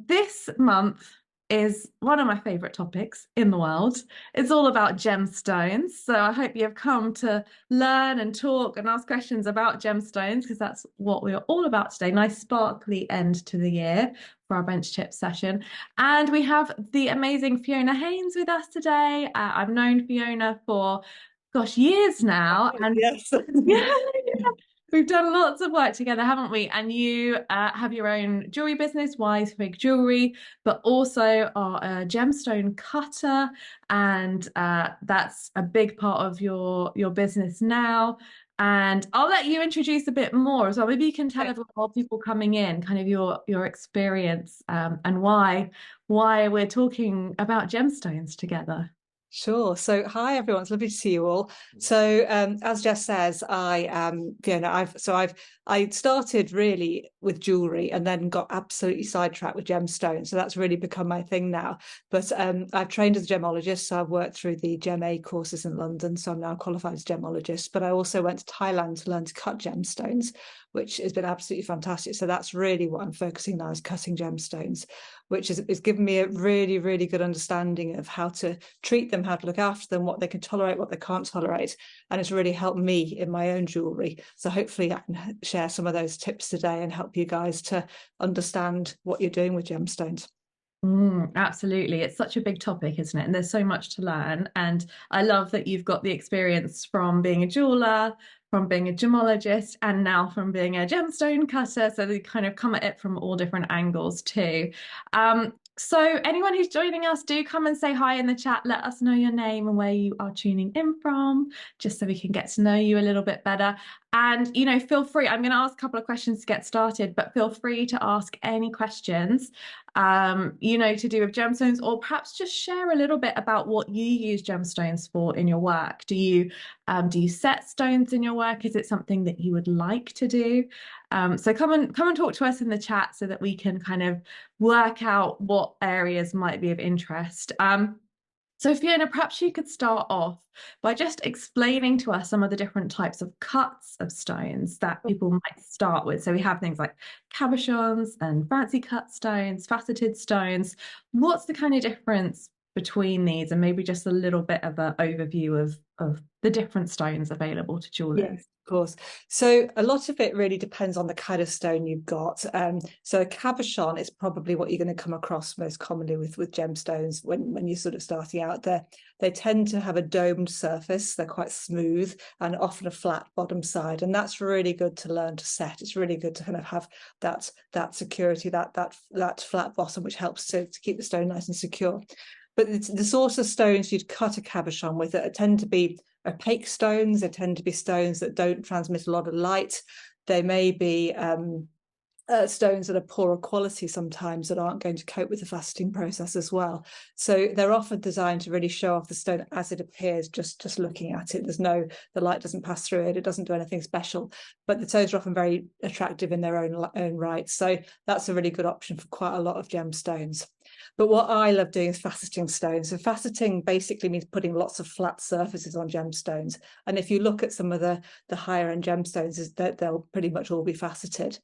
this month is one of my favorite topics in the world. It's all about gemstones. So I hope you've come to learn and talk and ask questions about gemstones because that's what we're all about today. Nice sparkly end to the year for our bench tip session. And we have the amazing Fiona Haines with us today. I've known Fiona for, gosh, years now. And Yes. yeah, we've done lots of work together, haven't we? And you have your own jewelry business, Wise Fig Jewellery, but also are a gemstone cutter, and that's a big part of your business now. And I'll let you introduce a bit more as well. Maybe you can tell Okay. everyone, all people coming in, kind of your experience and why we're talking about gemstones together. Sure. So, hi everyone. It's lovely to see you all. So, as Jess says, I am Fiona. I started really with jewelry and then got absolutely sidetracked with gemstones. So that's really become my thing now. But I've trained as a gemologist, so I've worked through the Gem A courses in London. So I'm now qualified as a gemologist. But I also went to Thailand to learn to cut gemstones, which has been absolutely fantastic. So that's really what I'm focusing now is cutting gemstones, which is given me a really, really good understanding of how to treat them, how to look after them, what they can tolerate, what they can't tolerate. And it's really helped me in my own jewellery. So hopefully I can share some of those tips today and help you guys to understand what you're doing with gemstones. Absolutely. It's such a big topic, isn't it? And there's so much to learn. And I love that you've got the experience from being a jeweler, from being a gemologist, and now from being a gemstone cutter. So they kind of come at it from all different angles too. So anyone who's joining us, do come and say hi in the chat. Let us know your name and where you are tuning in from, just so we can get to know you a little bit better. And, feel free. I'm going to ask a couple of questions to get started, but feel free to ask any questions to do with gemstones, or perhaps just share a little bit about what you use gemstones for in your work. Do you set stones in your work? Is it something that you would like to do? So come and talk to us in the chat so that we can kind of work out what areas might be of interest. So Fiona, perhaps you could start off by just explaining to us some of the different types of cuts of stones that people might start with. So we have things like cabochons and fancy cut stones, faceted stones. What's the kind of difference between these, and maybe just a little bit of an overview of the different stones available to Yes, jewelers? of course. So a lot of it really depends on the kind of stone you've got. So a cabochon is probably what you're going to come across most commonly with gemstones when you're sort of starting out there. They tend to have a domed surface. They're quite smooth and often a flat bottom side. And that's really good to learn to set. It's really good to kind of have that security, that flat bottom, which helps to keep the stone nice and secure. But the sorts of stones you'd cut a cabochon with tend to be opaque stones. They tend to be stones that don't transmit a lot of light. They may be stones that are poorer quality sometimes that aren't going to cope with the faceting process as well. So they're often designed to really show off the stone as it appears, just looking at it. The light doesn't pass through it. It doesn't do anything special, but the stones are often very attractive in their own right. So that's a really good option for quite a lot of gemstones. But what I love doing is faceting stones. So faceting basically means putting lots of flat surfaces on gemstones. And if you look at some of the higher end gemstones, is that they'll pretty much all be faceted.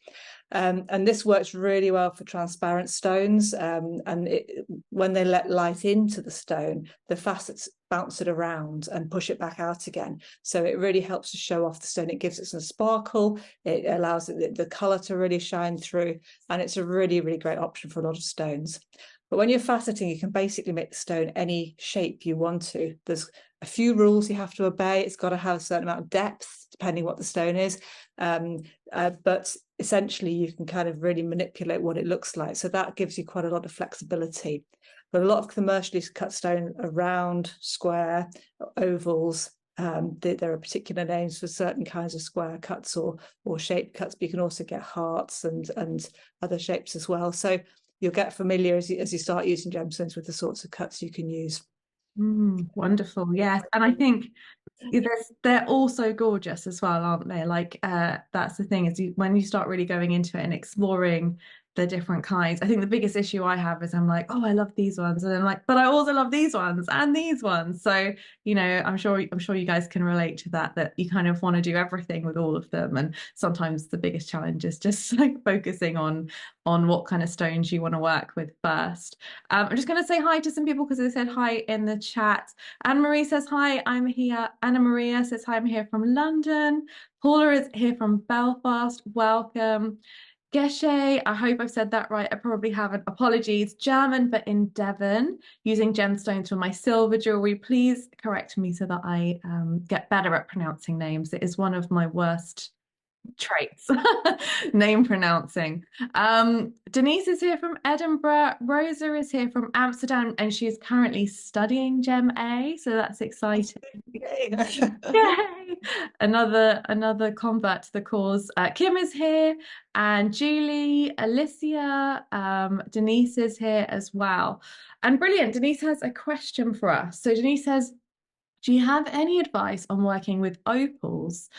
And this works really well for transparent stones. When they let light into the stone, the facets bounce it around and push it back out again. So it really helps to show off the stone. It gives it some sparkle. It allows the color to really shine through. And it's a really, really great option for a lot of stones. But when you're faceting, you can basically make the stone any shape you want to. There's a few rules you have to obey. It's got to have a certain amount of depth, depending what the stone is. But essentially, you can kind of really manipulate what it looks like. So that gives you quite a lot of flexibility. But a lot of commercially cut stone are round, square, ovals. There are particular names for certain kinds of square cuts or shaped cuts, but you can also get hearts and other shapes as well. So you'll get familiar as you start using gemstones with the sorts of cuts you can use. Wonderful, yes. And I think they're all so gorgeous as well, aren't they? Like that's the thing is when you start really going into it and exploring the different kinds. I think the biggest issue I have is I'm like, oh, I love these ones, and I'm like, but I also love these ones and these ones. So, I'm sure you guys can relate to that, that you kind of want to do everything with all of them. And sometimes the biggest challenge is just like focusing on what kind of stones you want to work with first. I'm just going to say hi to some people because they said hi in the chat. Anne Marie says hi, I'm here. Anna Maria says hi, I'm here from London. Paula is here from Belfast. Welcome. Geshe, I hope I've said that right. I probably haven't. Apologies. German, but in Devon, using gemstones for my silver jewelry. Please correct me so that I get better at pronouncing names. It is one of my worst traits. Name pronouncing. Denise is here from Edinburgh. Rosa is here from Amsterdam, and she is currently studying Gem A, so that's exciting. Yay! Another convert to the cause. Kim is here, and Julie, Alicia, Denise is here as well. And brilliant, Denise has a question for us. So Denise says, do you have any advice on working with opals,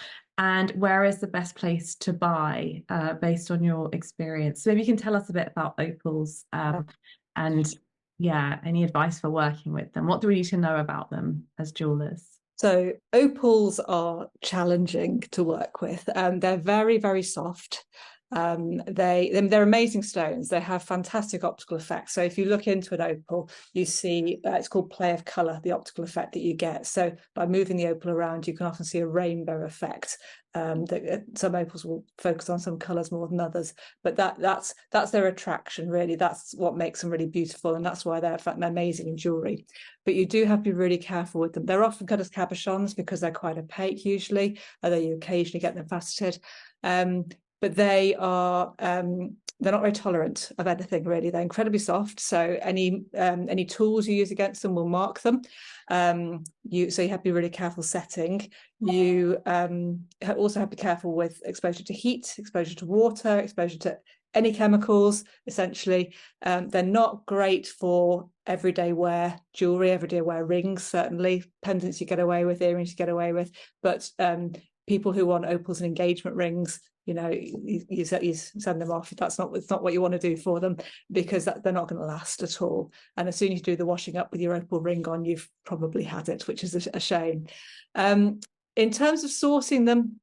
and where is the best place to buy based on your experience? So maybe you can tell us a bit about opals, and yeah, any advice for working with them. What do we need to know about them as jewelers? So opals are challenging to work with. They're very, very soft. They're amazing stones. They have fantastic optical effects. So if you look into an opal, you see it's called play of color, the optical effect that you get. So by moving the opal around, you can often see a rainbow effect. Some opals will focus on some colors more than others, but that's their attraction, really. That's what makes them really beautiful, and that's why they're amazing in jewelry. But you do have to be really careful with them. They're often cut as cabochons because they're quite opaque usually, although you occasionally get them faceted. But they are they're not very tolerant of anything, really. They're incredibly soft, so any tools you use against them will mark them. So you have to be really careful setting. You also have to be careful with exposure to heat, exposure to water, exposure to any chemicals, essentially. They're not great for everyday wear jewelry, everyday wear rings, certainly. Pendants you get away with, earrings you get away with, but people who want opals and engagement rings, you send them off. It's not what you want to do for them, because they're not going to last at all. And as soon as you do the washing up with your opal ring on, you've probably had it, which is a shame. In terms of sourcing them,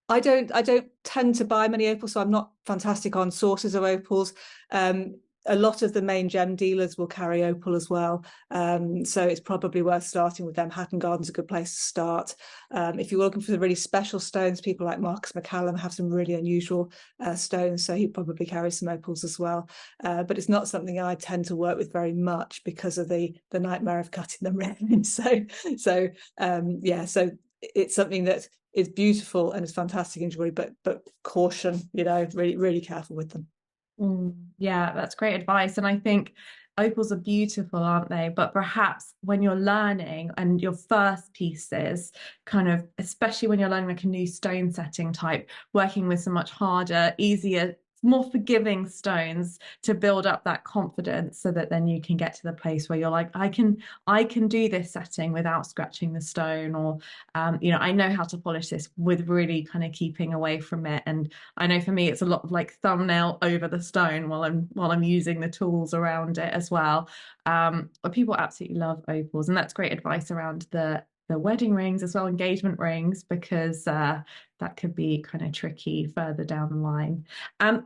I don't tend to buy many opals, so I'm not fantastic on sources of opals. A lot of the main gem dealers will carry opal as well, so it's probably worth starting with them. Hatton Garden's a good place to start. If you're looking for the really special stones, people like Marcus McCallum have some really unusual stones, so he probably carries some opals as well. But it's not something I tend to work with very much because of the nightmare of cutting them really. So it's something that is beautiful and is fantastic in jewelry, but caution, really, really careful with them. Yeah, that's great advice. And I think opals are beautiful, aren't they? But perhaps when you're learning and your first pieces, kind of, especially when you're learning like a new stone setting type, working with some much harder, easier, more forgiving stones to build up that confidence, so that then you can get to the place where you're like, I can do this setting without scratching the stone, or I know how to polish this with really kind of keeping away from it. And I know for me it's a lot of like thumbnail over the stone while I'm using the tools around it as well. But people absolutely love opals, and that's great advice around the wedding rings as well, engagement rings, because that could be kind of tricky further down the line.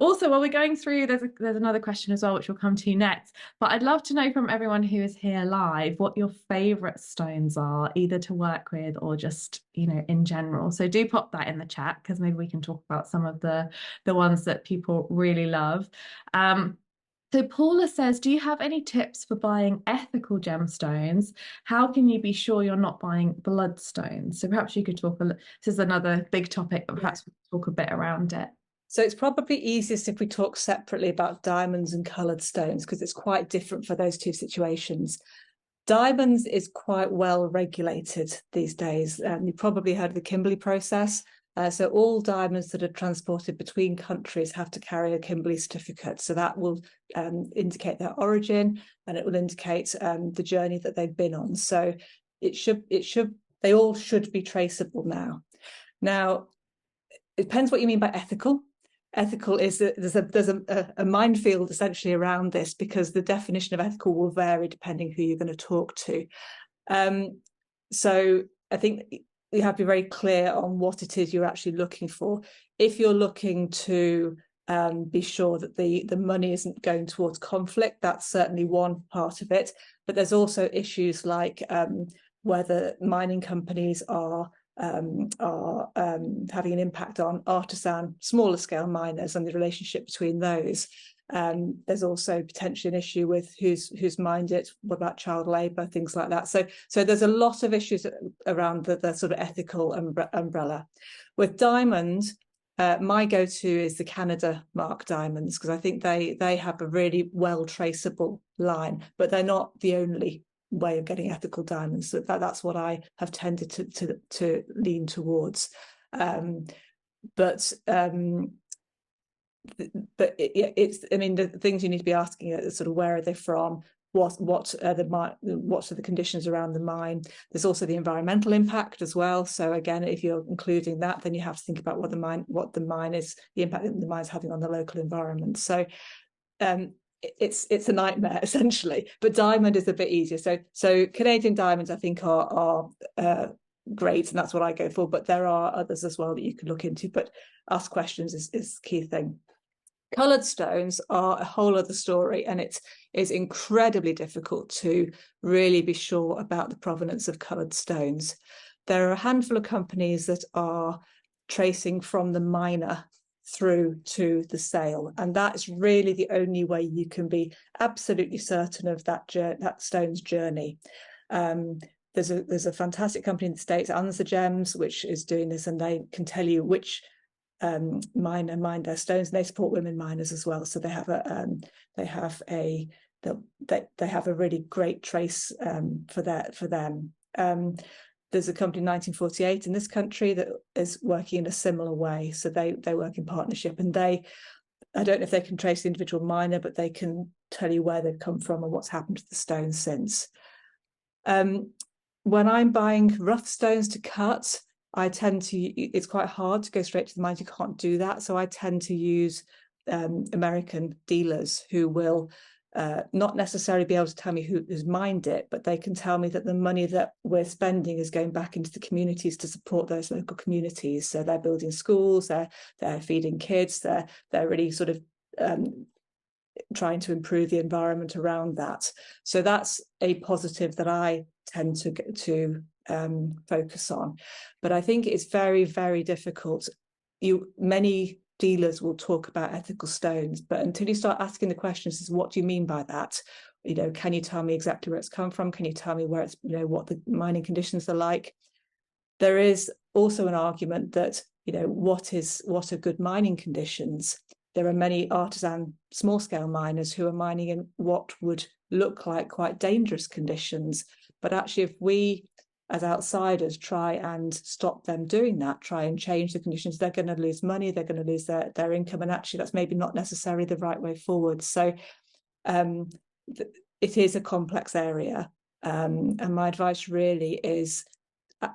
Also, while we're going through, there's another question as well, which we'll come to next. But I'd love to know from everyone who is here live what your favorite stones are, either to work with or just, in general. So do pop that in the chat, because maybe we can talk about some of the ones that people really love. So Paula says, do you have any tips for buying ethical gemstones? How can you be sure you're not buying bloodstones? So perhaps you could talk this is another big topic, but perhaps we can talk a bit around it. So it's probably easiest if we talk separately about diamonds and coloured stones, because it's quite different for those two situations. Diamonds is quite well regulated these days. You probably heard of the Kimberley process. So all diamonds that are transported between countries have to carry a Kimberley certificate. So that will indicate their origin, and it will indicate the journey that they've been on. So they all should be traceable now. Now, it depends what you mean by ethical. ethical is that there's a minefield essentially around this, because the definition of ethical will vary depending who you're going to talk to. So I think you have to be very clear on what it is you're actually looking for. If you're looking to be sure that the money isn't going towards conflict, that's certainly one part of it. But there's also issues like whether mining companies are having an impact on artisan, smaller scale miners and the relationship between those. There's also potentially an issue with who's mined it, what about child labour, things like that. So there's a lot of issues around the sort of ethical umbrella. With diamond, my go-to is the Canada mark diamonds, because I think they have a really well traceable line, but they're not the only way of getting ethical diamonds. So that's what I have tended to lean towards. But it's, I mean, the things you need to be asking are sort of, where are they from? What are the conditions around the mine? There's also the environmental impact as well. So again, if you're including that, then you have to think about what the mine is, the impact that the mine is having on the local environment. So it's a nightmare essentially, but diamond is a bit easier. So Canadian diamonds I think are great, and that's what I go for, but there are others as well that you can look into, but ask questions is the key thing. Coloured stones are a whole other story, and it is incredibly difficult to really be sure about the provenance of coloured stones. There are a handful of companies that are tracing from the miner through to the sale, and that's really the only way you can be absolutely certain of that stone's journey. There's a fantastic company in the States, Answer Gems, which is doing this, and they can tell you which miner mined their stones, and they support women miners as well. So they have a really great trace for them. There's a company in 1948 in this country that is working in a similar way. So they work in partnership, and I don't know if they can trace the individual miner, but they can tell you where they've come from and what's happened to the stones since. When I'm buying rough stones to cut, it's quite hard to go straight to the mines. You can't do that. So I tend to use American dealers who will not necessarily be able to tell me who's mined it, but they can tell me that the money that we're spending is going back into the communities to support those local communities. So they're building schools, they're feeding kids, they're really sort of trying to improve the environment around that. So that's a positive that I tend to focus on. But I think it's very, very difficult. Many dealers will talk about ethical stones, but until you start asking the questions, is what do you mean by that? Can you tell me exactly where it's come from? Can you tell me where it's, what the mining conditions are like? There is also an argument that, what are good mining conditions? There are many artisan small scale miners who are mining in what would look like quite dangerous conditions. But actually, if we as outsiders try and stop them doing that, try and change the conditions, they're going to lose money, they're going to lose their income, and actually that's maybe not necessarily the right way forward. So it is a complex area, and my advice really is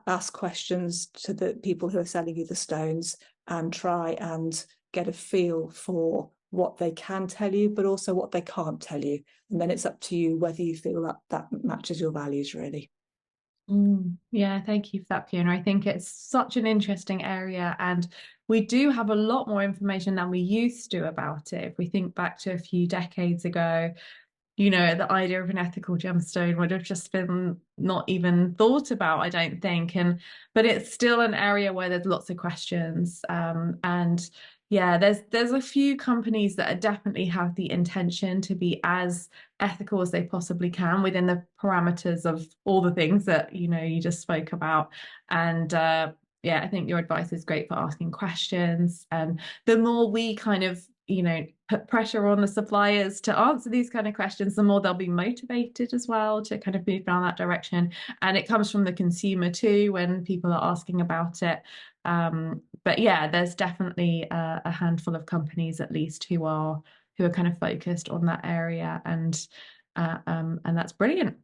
ask questions to the people who are selling you the stones and try and get a feel for what they can tell you, but also what they can't tell you. And then it's up to you whether you feel that matches your values, really. Yeah, thank you for that, Fiona. I think it's such an interesting area, and we do have a lot more information than we used to about it. If we think back to a few decades ago, the idea of an ethical gemstone would have just been not even thought about, I don't think. But it's still an area where there's lots of questions. And yeah, there's a few companies that definitely have the intention to be as ethical as they possibly can within the parameters of all the things that you just spoke about. And yeah, I think your advice is great for asking questions. And the more we kind of put pressure on the suppliers to answer these kind of questions, the more they'll be motivated as well to kind of move down that direction. And it comes from the consumer too when people are asking about it. But yeah, there's definitely a handful of companies at least who are kind of focused on that area, and that's brilliant.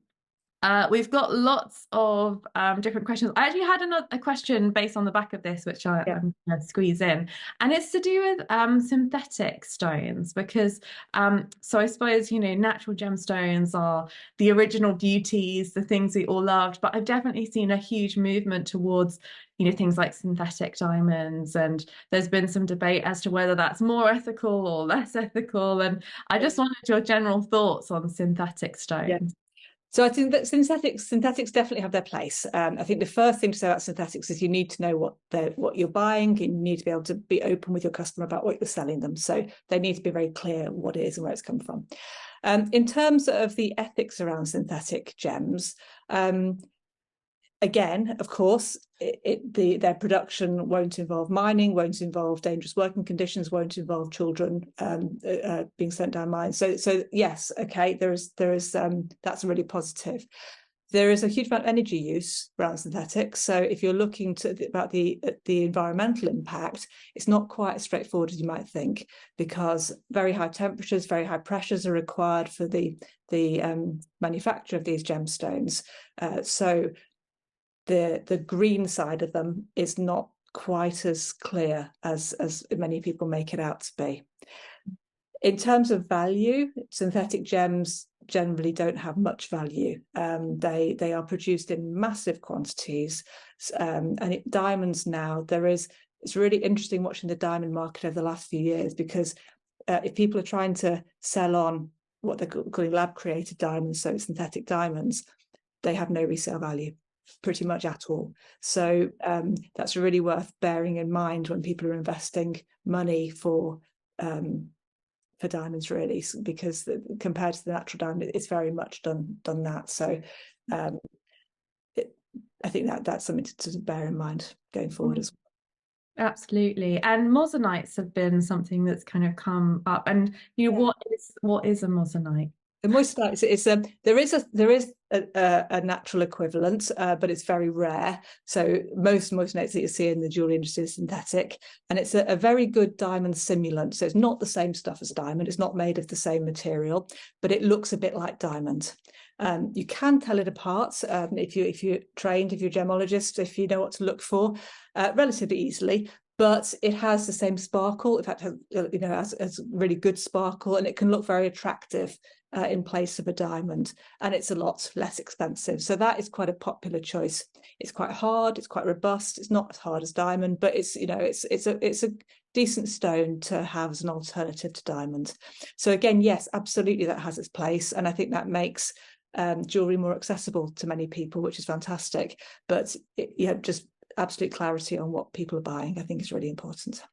We've got lots of different questions. I actually had a question based on the back of this, which Yeah. I'm going to squeeze in, and it's to do with synthetic stones because, so I suppose, natural gemstones are the original beauties, the things we all loved, but I've definitely seen a huge movement towards, things like synthetic diamonds, and there's been some debate as to whether that's more ethical or less ethical, and I just wanted your general thoughts on synthetic Yeah. stones. So I think that synthetics definitely have their place. I think the first thing to say about synthetics is you need to know what you're buying, and you need to be able to be open with your customer about what you're selling them. So they need to be very clear what it is and where it's come from. In terms of the ethics around synthetic gems, again, of course, their production won't involve mining, won't involve dangerous working conditions, won't involve children being sent down mines. So yes, okay, there is that's really positive. There is a huge amount of energy use around synthetics. So if you're looking about the environmental impact, it's not quite as straightforward as you might think, because very high temperatures, very high pressures are required for the manufacture of these gemstones. So the green side of them is not quite as clear as many people make it out to be. In terms of value, synthetic gems generally don't have much value. They are produced in massive quantities, and diamonds now, it's really interesting watching the diamond market over the last few years, because if people are trying to sell on what they're calling lab created diamonds, so synthetic diamonds, they have no resale value pretty much at all. So that's really worth bearing in mind when people are investing money for diamonds, really, because compared to the natural diamond, it's very much done that. So I think that's something to bear in mind going forward as well. Absolutely. And mosanites have been something that's kind of come up. And Yeah. what is a mosanite? The moissanite there is a natural equivalent, but it's very rare. So most moissanites that you see in the jewelry industry is synthetic, and it's a very good diamond simulant. So it's not the same stuff as diamond. It's not made of the same material, but it looks a bit like diamond. You can tell it apart if you're trained, if you're a gemologist, if you know what to look for, relatively easily. But it has the same sparkle. In fact, has really good sparkle, and it can look very attractive in place of a diamond, and it's a lot less expensive. So that is quite a popular choice. It's quite hard, it's quite robust. It's not as hard as diamond, but it's a decent stone to have as an alternative to diamond. So again, yes, absolutely, that has its place, and I think that makes jewelry more accessible to many people, which is fantastic. But just absolute clarity on what people are buying, I think, is really important.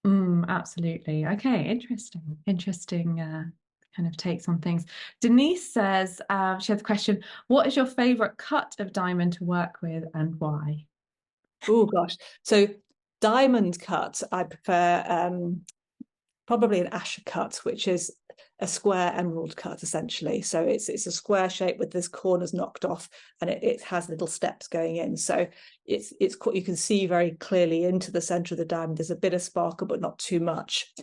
Absolutely. Okay, interesting kind of takes on things. Denise says she has a question. What is your favorite cut of diamond to work with, and why? Oh gosh, so diamond cut, I prefer probably an Asher cut, which is a square emerald cut essentially. So it's a square shape with this corners knocked off, and it has little steps going in. So it's you can see very clearly into the center of the diamond. There's a bit of sparkle, but not too much.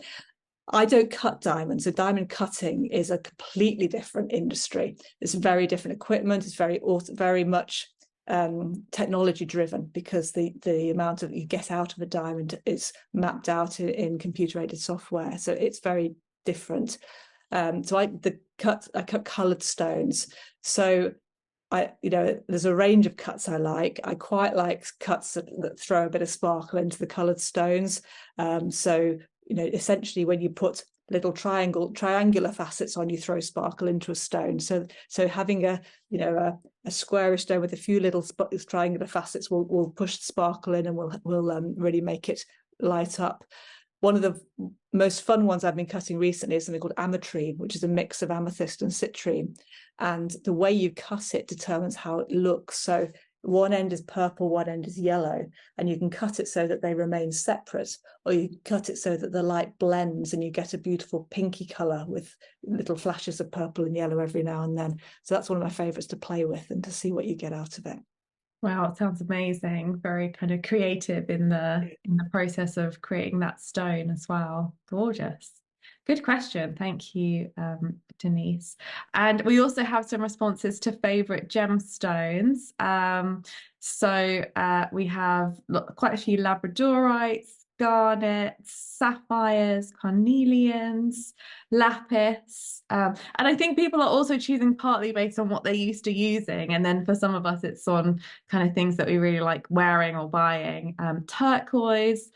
I don't cut diamonds. So diamond cutting is a completely different industry. It's very different equipment. It's very much technology driven, because the amount of you get out of a diamond is mapped out in computer aided software. So it's very different. So I cut coloured stones. So there's a range of cuts I like. I quite like cuts that throw a bit of sparkle into the coloured stones. So essentially when you put little triangular facets on, you throw sparkle into a stone. So having a squarish stone with a few little triangular facets will push the sparkle in, and will really make it light up. One of the most fun ones I've been cutting recently is something called ametrine, which is a mix of amethyst and citrine. And the way you cut it determines how it looks. So one end is purple, one end is yellow, and you can cut it so that they remain separate, or you cut it so that the light blends and you get a beautiful pinky color with little flashes of purple and yellow every now and then. So that's one of my favorites to play with and to see what you get out of it. Wow, it sounds amazing. Very kind of creative in the process of creating that stone as well. Gorgeous. Good question. Thank you, Denise. And we also have some responses to favorite gemstones. We have quite a few labradorites, garnets, sapphires, carnelians, lapis. And I think people are also choosing partly based on what they're used to using. And then for some of us, it's on kind of things that we really like wearing or buying. Turquoise,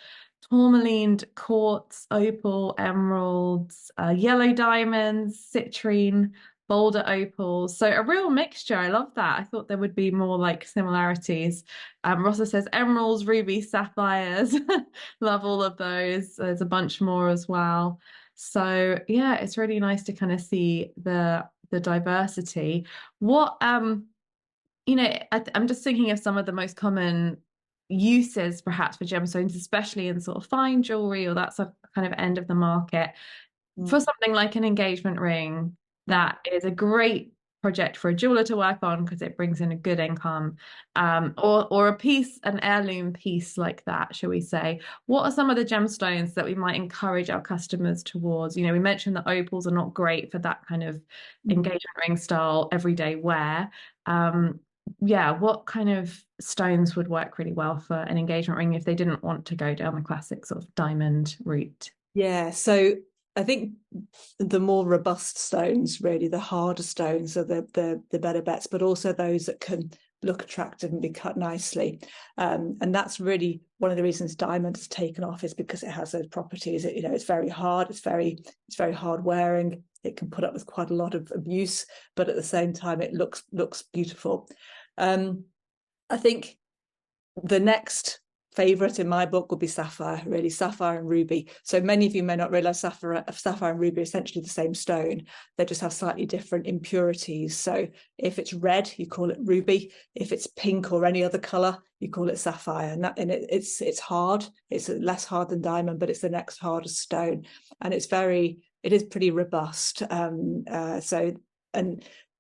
tourmaline, quartz, opal, emeralds, yellow diamonds, citrine, boulder opals. So a real mixture. I love that. I thought there would be more like similarities. Rossa says emeralds, rubies, sapphires. Love all of those. There's a bunch more as well. So yeah, it's really nice to kind of see the diversity. What I'm just thinking of some of the most common uses perhaps for gemstones, especially in sort of fine jewelry or that sort of kind of end of the market. For Mm. something like an engagement ring, that is a great project for a jeweler to work on because it brings in a good income. Or a piece, an heirloom piece like that, shall we say. What are some of the gemstones that we might encourage our customers towards? We mentioned that opals are not great for that kind of Mm. engagement ring style everyday wear. Yeah, what kind of stones would work really well for an engagement ring if they didn't want to go down the classic sort of diamond route? Yeah, so I think the more robust stones, really, the harder stones are the better bets, but also those that can look attractive and be cut nicely. And that's really one of the reasons diamond has taken off, is because it has those properties. It's very hard, it's very hard wearing. It can put up with quite a lot of abuse, but at the same time, it looks beautiful. I think the next favorite in my book would be sapphire, really, sapphire and ruby. So many of you may not realize sapphire and ruby are essentially the same stone. They just have slightly different impurities. So if it's red, you call it ruby. If it's pink or any other color, you call it sapphire. And it's hard. It's less hard than diamond, but it's the next hardest stone. And it is pretty robust. And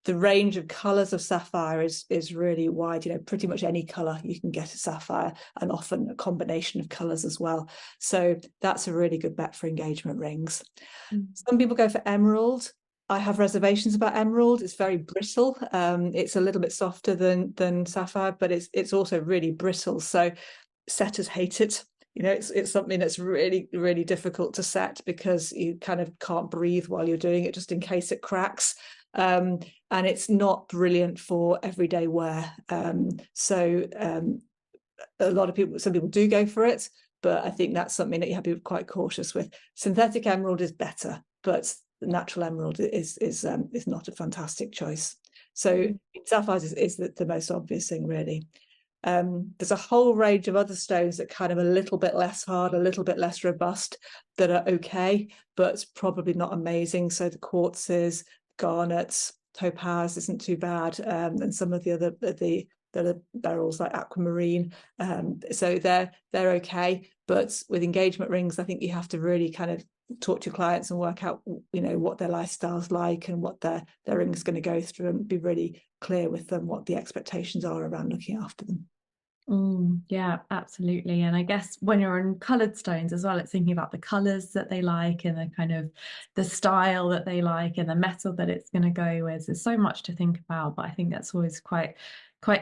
the range of colors of sapphire is really wide. Pretty much any color you can get a sapphire, and often a combination of colors as well. So that's a really good bet for engagement rings. Some people go for emerald. I have reservations about emerald. It's very brittle. It's a little bit softer than sapphire, but it's also really brittle. So setters hate it. It's something that's really, really difficult to set because you kind of can't breathe while you're doing it, just in case it cracks. And it's not brilliant for everyday wear. Some people do go for it, but I think that's something that you have to be quite cautious with. Synthetic emerald is better, but the natural emerald is not a fantastic choice. So sapphires is the most obvious thing, really. There's a whole range of other stones that kind of a little bit less hard, a little bit less robust, that are okay, but probably not amazing. So the quartzes, garnets, topaz isn't too bad, and some of the other beryls like aquamarine. So they're okay, but with engagement rings, I think you have to really kind of talk to your clients and work out, what their lifestyle's like and what their ring's going to go through, and be really clear with them what the expectations are around looking after them. Yeah, absolutely. And I guess when you're on coloured stones as well, it's thinking about the colours that they like and the kind of the style that they like and the metal that it's going to go with. There's so much to think about, but I think that's always quite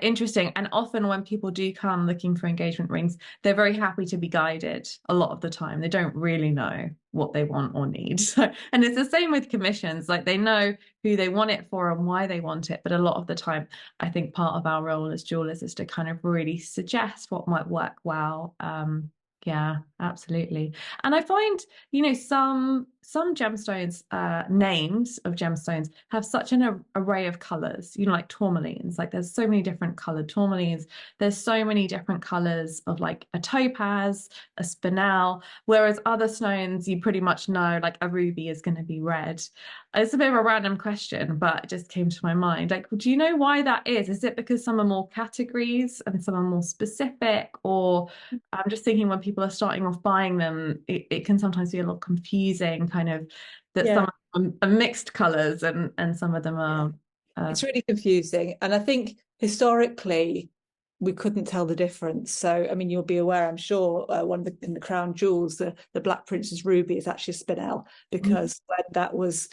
interesting. And often when people do come looking for engagement rings, they're very happy to be guided a lot of the time. They don't really know what they want or need. So, and it's the same with commissions. Like they know who they want it for and why they want it. But a lot of the time, I think part of our role as jewelers is to kind of really suggest what might work well. Yeah, absolutely. And I find, some gemstones, names of gemstones have such an array of colors, like tourmalines. Like there's so many different colored tourmalines. There's so many different colors of like a topaz, a spinel, whereas other stones you pretty much know, like a ruby is going to be red. It's a bit of a random question, but it just came to my mind. Like, do you know why that is? Is it because some are more categories and some are more specific? Or I'm just thinking when people are starting off buying them, it can sometimes be a little confusing, kind of that Yeah. some are mixed colors and some of them are. It's really confusing. And I think historically, we couldn't tell the difference. So, I mean, you'll be aware, I'm sure, one of in the crown jewels, the Black Princess ruby is actually a spinel, because when that was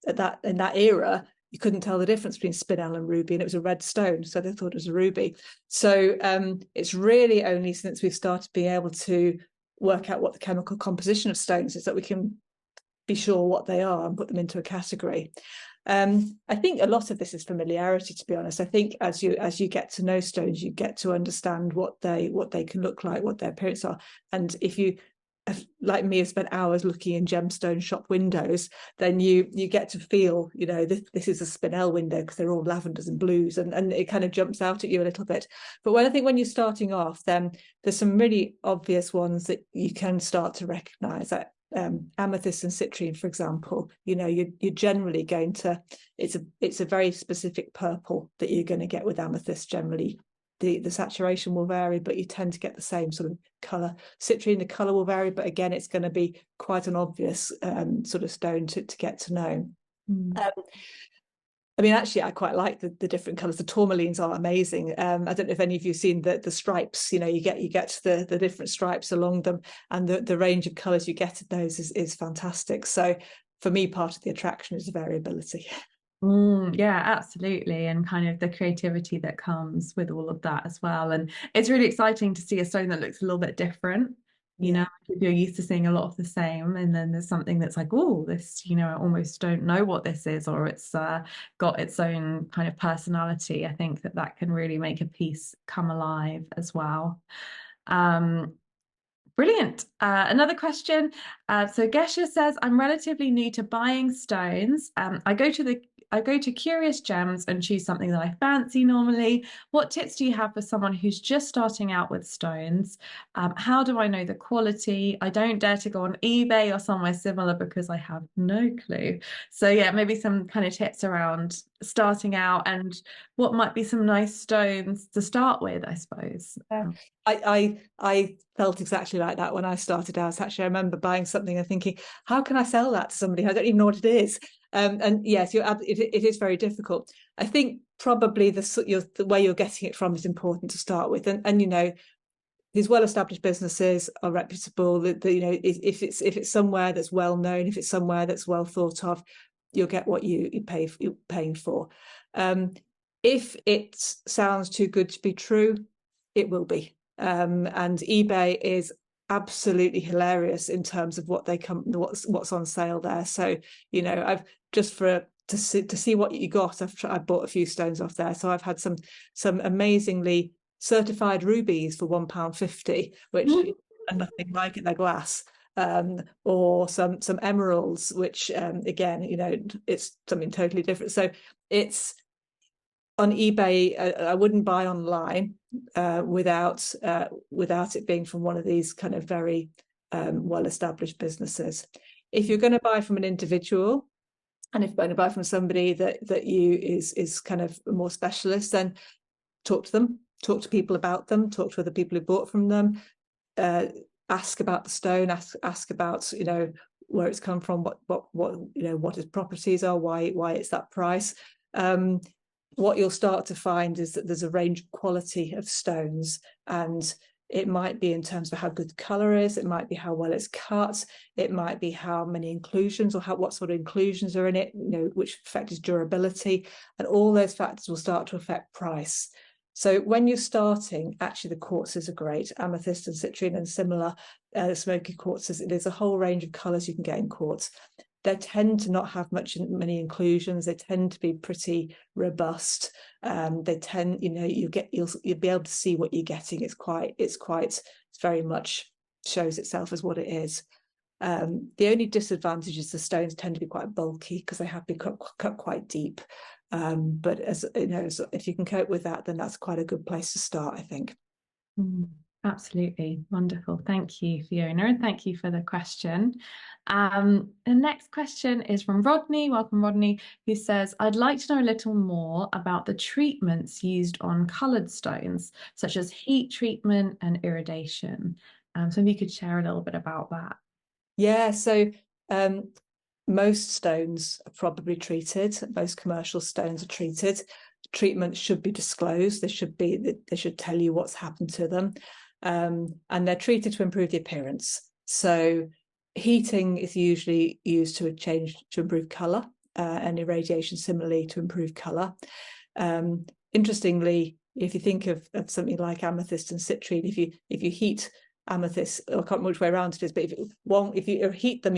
in that era, you couldn't tell the difference between spinel and ruby, and it was a red stone, so they thought it was a ruby. So it's really only since we've started being able to work out what the chemical composition of stones is that we can be sure what they are and put them into a category. I think a lot of this is familiarity, to be honest. I think as you get to know stones, you get to understand what they can look like, what their appearance are. And if you, like me, have spent hours looking in gemstone shop windows, then you get to feel, this is a spinel window because they're all lavenders and blues, and it kind of jumps out at you a little bit. But I think when you're starting off, then there's some really obvious ones that you can start to recognize. That amethyst and citrine, for example, you're generally going to, it's a very specific purple that you're going to get with amethyst. Generally the saturation will vary, but you tend to get the same sort of color. Citrine, the color will vary, but again, it's going to be quite an obvious sort of stone to get to know. I mean, actually, I quite like the different colours. The tourmalines are amazing. I don't know if any of you have seen the stripes. You get the different stripes along them, and the range of colours you get in those is fantastic. So for me, part of the attraction is the variability. Yeah, absolutely. And kind of the creativity that comes with all of that as well. And it's really exciting to see a stone that looks a little bit different. If you're used to seeing a lot of the same, and then there's something that's like, oh, this, I almost don't know what this is, or it's got its own kind of personality. I think that can really make a piece come alive as well. Brilliant. Another question. So Gesha says, I'm relatively new to buying stones. I go to Curious Gems and choose something that I fancy normally. What tips do you have for someone who's just starting out with stones? How do I know the quality? I don't dare to go on eBay or somewhere similar because I have no clue. So yeah, maybe some kind of tips around starting out and what might be some nice stones to start with, I suppose. I felt exactly like that when I started out. Actually, I remember buying something and thinking, how can I sell that to somebody? I don't even know what it is. And yes, it is very difficult. I think probably the way you're getting it from is important to start with. And these well-established businesses are reputable. If it's somewhere that's well known, if it's somewhere that's well thought of, you'll get what you're paying for. If it sounds too good to be true, it will be. And eBay is absolutely hilarious in terms of what's on sale there. So I've just to see what you got, I've bought a few stones off there. So I've had some amazingly certified rubies for £1.50, which are nothing like it. They're glass. Or some emeralds, which again, it's something totally different. So it's on eBay. I wouldn't buy online without it being from one of these kind of very well-established businesses. If you're going to buy from an individual, and if you're going to buy from somebody that is kind of more specialist, then talk to them, talk to people about them, talk to other people who bought from them, ask about the stone, ask about where it's come from, what its properties are, why it's that price. What you'll start to find is that there's a range of quality of stones, and it might be in terms of how good the color is, it might be how well it's cut, it might be how many inclusions or what sort of inclusions are in it, which affect its durability, and all those factors will start to affect price. So when you're starting, actually the quartzes are great, amethyst and citrine and similar smoky quartzes. There's a whole range of colors you can get in quartz. They tend to not have many inclusions. They tend to be pretty robust. They tend, you'll be able to see what you're getting. It's very much shows itself as what it is. The only disadvantage is the stones tend to be quite bulky because they have been cut quite deep. But if you can cope with that, then that's quite a good place to start, I think. Absolutely. Wonderful. Thank you, Fiona, and thank you for the question. The next question is from Rodney. Welcome, Rodney, who says, I'd like to know a little more about the treatments used on coloured stones, such as heat treatment and iridation. So if you could share a little bit about that. Yeah, so most stones are probably treated. Most commercial stones are treated. treatments should be disclosed. They should tell you what's happened to them, and they're treated to improve the appearance. So heating is usually used to improve colour, and irradiation similarly to improve colour. Interestingly, if you think of something like amethyst and citrine, if you heat amethyst, I can't remember which way around it is, but if you heat them,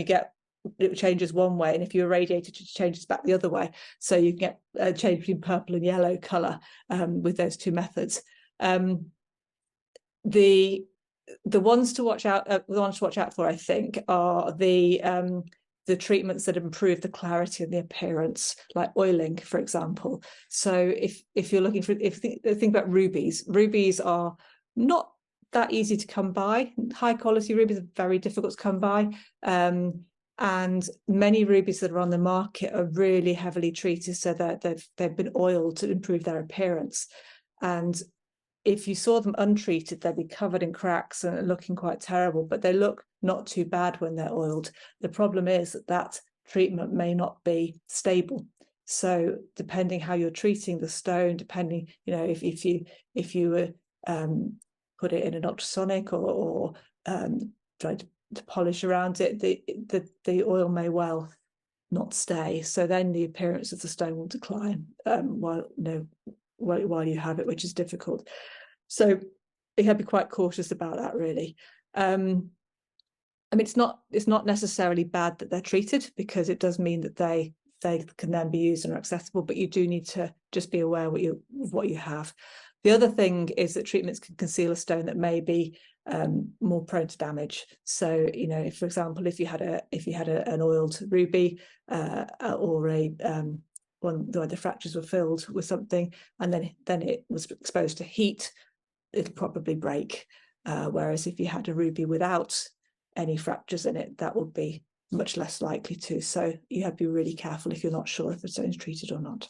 it changes one way, and if you irradiate it, it changes back the other way. So you can get a change between purple and yellow colour with those two methods. The ones to watch out for, I think, are the treatments that improve the clarity and the appearance, like oiling, for example. So if you're looking for, think about rubies are not that easy to come by. High quality rubies are very difficult to come by. And many rubies that are on the market are really heavily treated, so that they've been oiled to improve their appearance. And if you saw them untreated, they'd be covered in cracks and looking quite terrible, but they look not too bad when they're oiled. The problem is that treatment may not be stable. So depending how you're treating the stone, depending, if you were put it in an ultrasonic or try to polish around it, the oil may well not stay. So then the appearance of the stone will decline while you have it, which is difficult. So you have to be quite cautious about that, really. I mean, it's not necessarily bad that they're treated, because it does mean that they can then be used and are accessible, but you do need to just be aware of what you have. The other thing is that treatments can conceal a stone that may be more prone to damage. So, if, for example, if you had an oiled ruby or a one where the fractures were filled with something, and then it was exposed to heat, it'll probably break. Whereas if you had a ruby without any fractures in it, that would be much less likely to. So you have to be really careful if you're not sure if the stone's treated or not.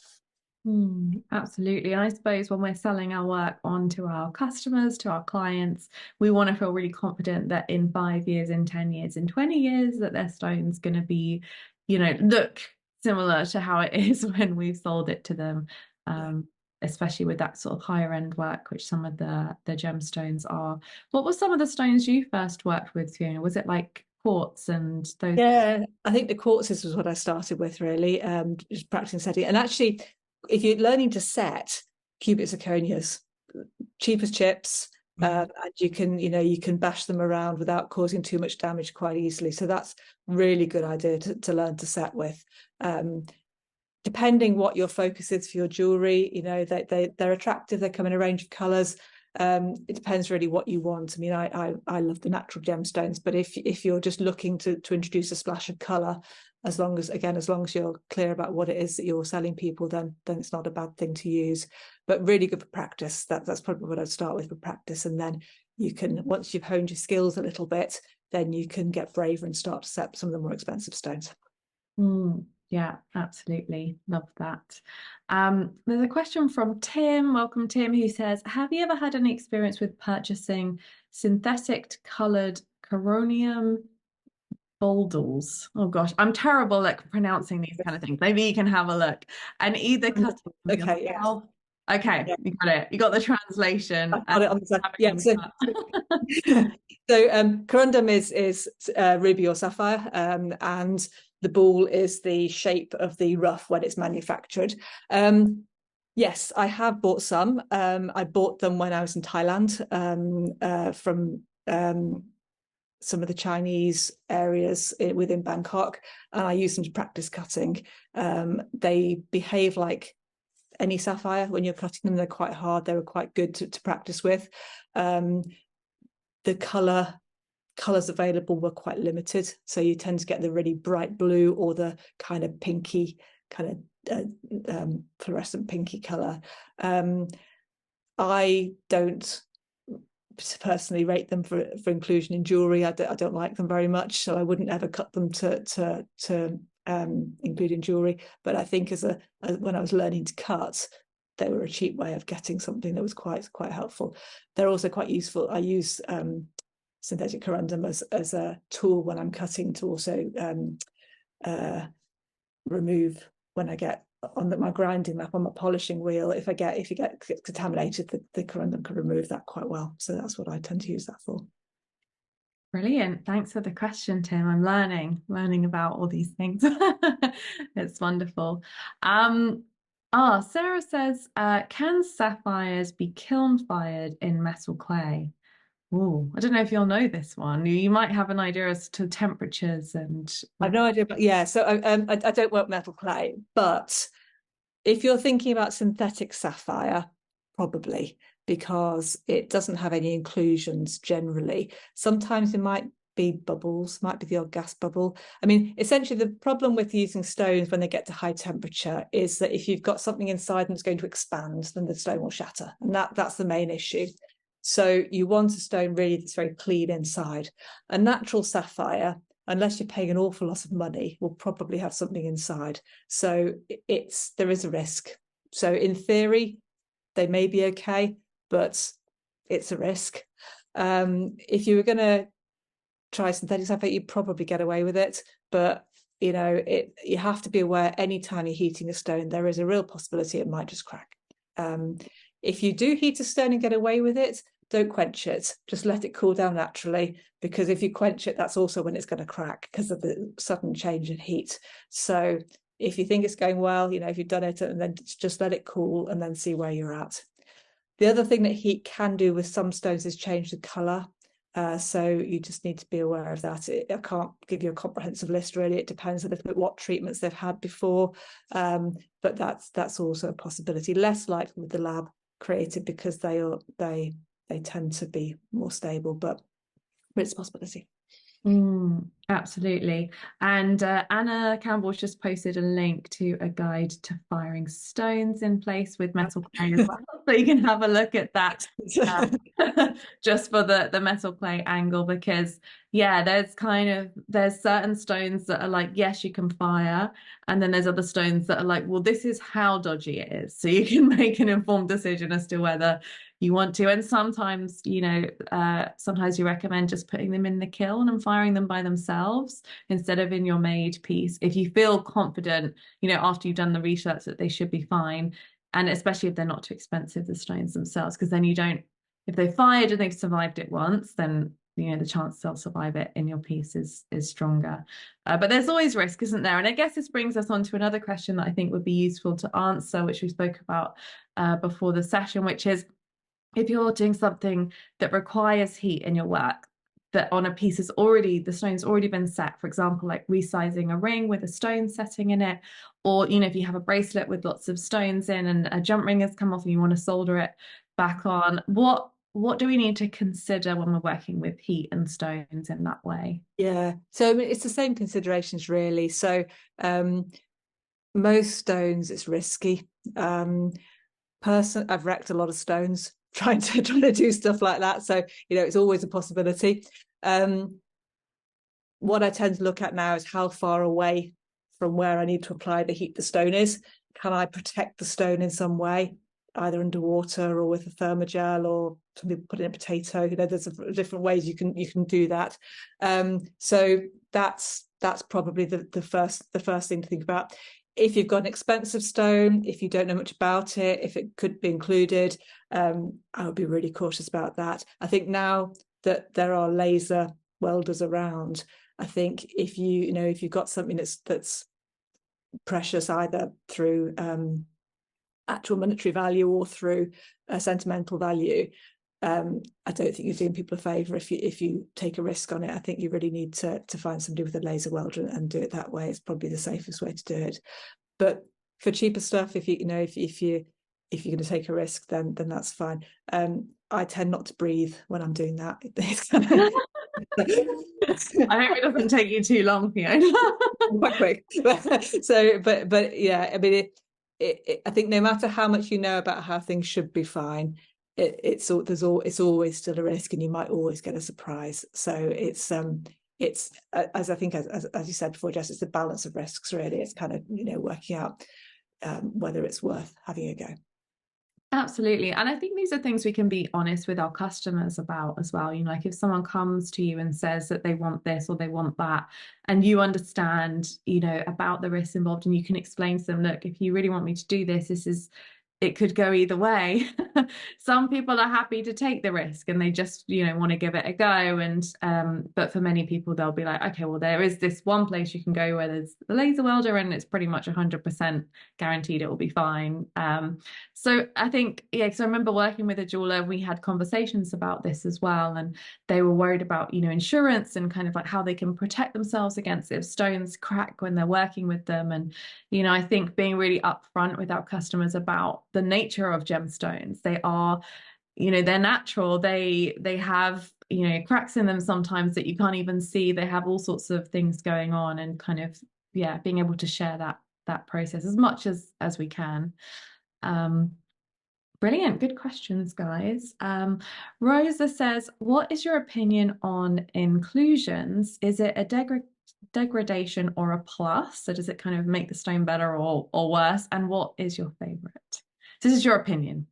Absolutely. And I suppose when we're selling our work on to our customers, to our clients, we want to feel really confident that in 5 years, in 10 years, in 20 years, that their stone's going to be, look similar to how it is when we've sold it to them. Especially with that sort of higher end work, which some of the gemstones are. What were some of the stones you first worked with, Fiona? Was it like quartz and those? Yeah, I think the quartzes was what I started with, really, just practicing setting. And actually, if you're learning to set, cubic zirconias, cheap as chips, and you can bash them around without causing too much damage quite easily. So that's really good idea to learn to set with. Depending what your focus is for your jewelry, they're attractive. They come in a range of colours. It depends really what you want. I mean, I love the natural gemstones, but if you're just looking to introduce a splash of colour, as long as you're clear about what it is that you're selling people, then it's not a bad thing to use. But really good for practice. That's probably what I'd start with for practice, and then you can, once you've honed your skills a little bit, then you can get braver and start to set some of the more expensive stones. Yeah, absolutely. Love that. There's a question from Tim. Welcome, Tim, who says, have you ever had any experience with purchasing synthetic coloured coronium bouldles? Oh gosh, I'm terrible at pronouncing these kind of things. Maybe you can have a look. And either cutting them yourself. Okay, yeah. You got it. You got the translation. I got it on the side. Yeah. So corundum is ruby or sapphire, and the ball is the shape of the rough when it's manufactured. Yes, I have bought some. I bought them when I was in Thailand from some of the Chinese areas within Bangkok, and I used them to practice cutting. They behave like any sapphire when you're cutting them. They're quite hard. They were quite good to practice with. The colours available were quite limited, so you tend to get the really bright blue or the kind of pinky, kind of fluorescent pinky colour. I don't personally rate them for inclusion in jewellery. I don't like them very much, so I wouldn't ever cut them to include in jewellery. But I think when I was learning to cut, they were a cheap way of getting something that was quite helpful. They're also quite useful. I use synthetic corundum as a tool when I'm cutting to also remove when I get my grinding map, on my polishing wheel, if it gets contaminated, the corundum can remove that quite well. So that's what I tend to use that for. Brilliant. Thanks for the question, Tim. I'm learning about all these things. It's wonderful. Sarah says, can sapphires be kiln fired in metal clay? Oh, I don't know if you'll know this one. You might have an idea as to temperatures and I've no idea, but yeah. So I don't work metal clay, but if you're thinking about synthetic sapphire, probably, because it doesn't have any inclusions generally. Sometimes it might be bubbles, might be the odd gas bubble. I mean, essentially the problem with using stones when they get to high temperature is that if you've got something inside and it's going to expand, then the stone will shatter. And that's the main issue. So you want a stone really that's very clean inside. A natural sapphire, unless you're paying an awful lot of money, will probably have something inside. So there is a risk. So in theory, they may be okay, but it's a risk. If you were going to try synthetic sapphire, you'd probably get away with it. But you have to be aware anytime you're heating a stone, there is a real possibility it might just crack. If you do heat a stone and get away with it, don't quench it. Just let it cool down naturally, because if you quench it, that's also when it's going to crack because of the sudden change in heat. So if you think it's going well, if you've done it, and then just let it cool and then see where you're at. The other thing that heat can do with some stones is change the colour. So you just need to be aware of that. I can't give you a comprehensive list, really. It depends a little bit what treatments they've had before, but that's also a possibility. Less likely with the lab created because they tend to be more stable, but it's a possibility. Absolutely. And Anna Campbell's just posted a link to a guide to firing stones in place with metal clay as well. So you can have a look at that just for the metal clay angle, because there's certain stones that are like, yes, you can fire. And then there's other stones that are like, well, this is how dodgy it is. So you can make an informed decision as to whether you want to. And sometimes, sometimes you recommend just putting them in the kiln and firing them by themselves instead of in your made piece. If you feel confident, after you've done the research that they should be fine. And especially if they're not too expensive, the stones themselves, because then if they fired and they've survived it once, then the chance they'll survive it in your piece is stronger. But there's always risk, isn't there? And I guess this brings us on to another question that I think would be useful to answer, which we spoke about before the session, which is, if you're doing something that requires heat in your work, that on a piece the stone's already been set, for example, like resizing a ring with a stone setting in it, or if you have a bracelet with lots of stones in and a jump ring has come off and you want to solder it back on, what do we need to consider when we're working with heat and stones in that way? Yeah, so I mean, it's the same considerations really. So most stones, it's risky. I've wrecked a lot of stones trying to do stuff like that, so it's always a possibility. What I tend to look at now is how far away from where I need to apply the heat the stone is. Can I protect the stone in some way, either underwater or with a thermogel, or some people put in a potato? There's different ways you can do that. So that's probably the first thing to think about. If you've got an expensive stone, if you don't know much about it, if it could be included, I would be really cautious about that. I think now that there are laser welders around, I think if you've got something that's precious, either through actual monetary value or through a sentimental value, I don't think you're doing people a favour if you take a risk on it. I think you really need to find somebody with a laser welder and do it that way. It's probably the safest way to do it. But for cheaper stuff, if you're going to take a risk, then that's fine. I tend not to breathe when I'm doing that. I hope it doesn't take you too long, Fiona. Quite quick. So, but yeah, I mean, I think no matter how much you know about how things should be fine, it's always still a risk, and you might always get a surprise. So it's as I think as you said before, Jess, it's the balance of risks really. It's kind of working out whether it's worth having a go. Absolutely. And I think these are things we can be honest with our customers about as well. You know, like if someone comes to you and says that they want this or they want that, and you understand, you know, about the risks involved, and you can explain to them, look, if you really want me to do this, this is, it could go either way. Some people are happy to take the risk and they just, you know, want to give it a go. And but for many people, they'll be like, okay, well, there is this one place you can go where there's a laser welder and it's pretty much 100% guaranteed it will be fine. So I think, yeah, because I remember working with a jeweler, we had conversations about this as well, and they were worried about, you know, insurance and kind of like how they can protect themselves against if stones crack when they're working with them. And you know, I think being really upfront with our customers about the nature of gemstones, they are, you know, they're natural. They have, you know, cracks in them sometimes that you can't even see. They have all sorts of things going on, and kind of, yeah, being able to share that process as much as we can. Um, Brilliant. Good questions, guys. Rosa says, what is your opinion on inclusions? Is it a degradation or a plus? So does it kind of make the stone better or worse? And what is your favorite? This is your opinion.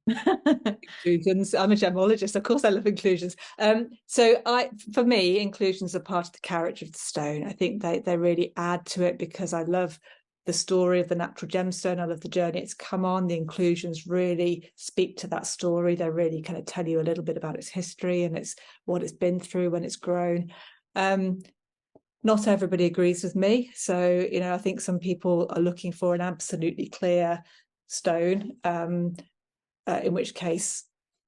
Inclusions. I'm a gemologist. Of course, I love inclusions. For me, inclusions are part of the character of the stone. I think they really add to it because I love the story of the natural gemstone. I love the journey it's come on. The inclusions really speak to that story. They really kind of tell you a little bit about its history and it's what it's been through when it's grown. Not everybody agrees with me. So, you know, I think some people are looking for an absolutely clear stone, in which case,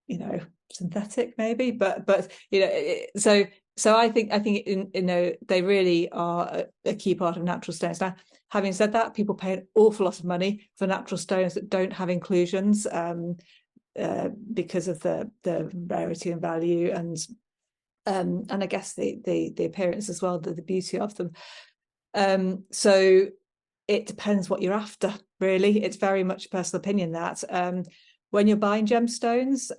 you know, synthetic maybe, but you know, so I think you know, they really are a key part of natural stones. Now, having said that, people pay an awful lot of money for natural stones that don't have inclusions, because of the rarity and value and I guess the appearance as well, the beauty of them. So it depends what you're after, really. It's very much personal opinion that. When you're buying gemstones,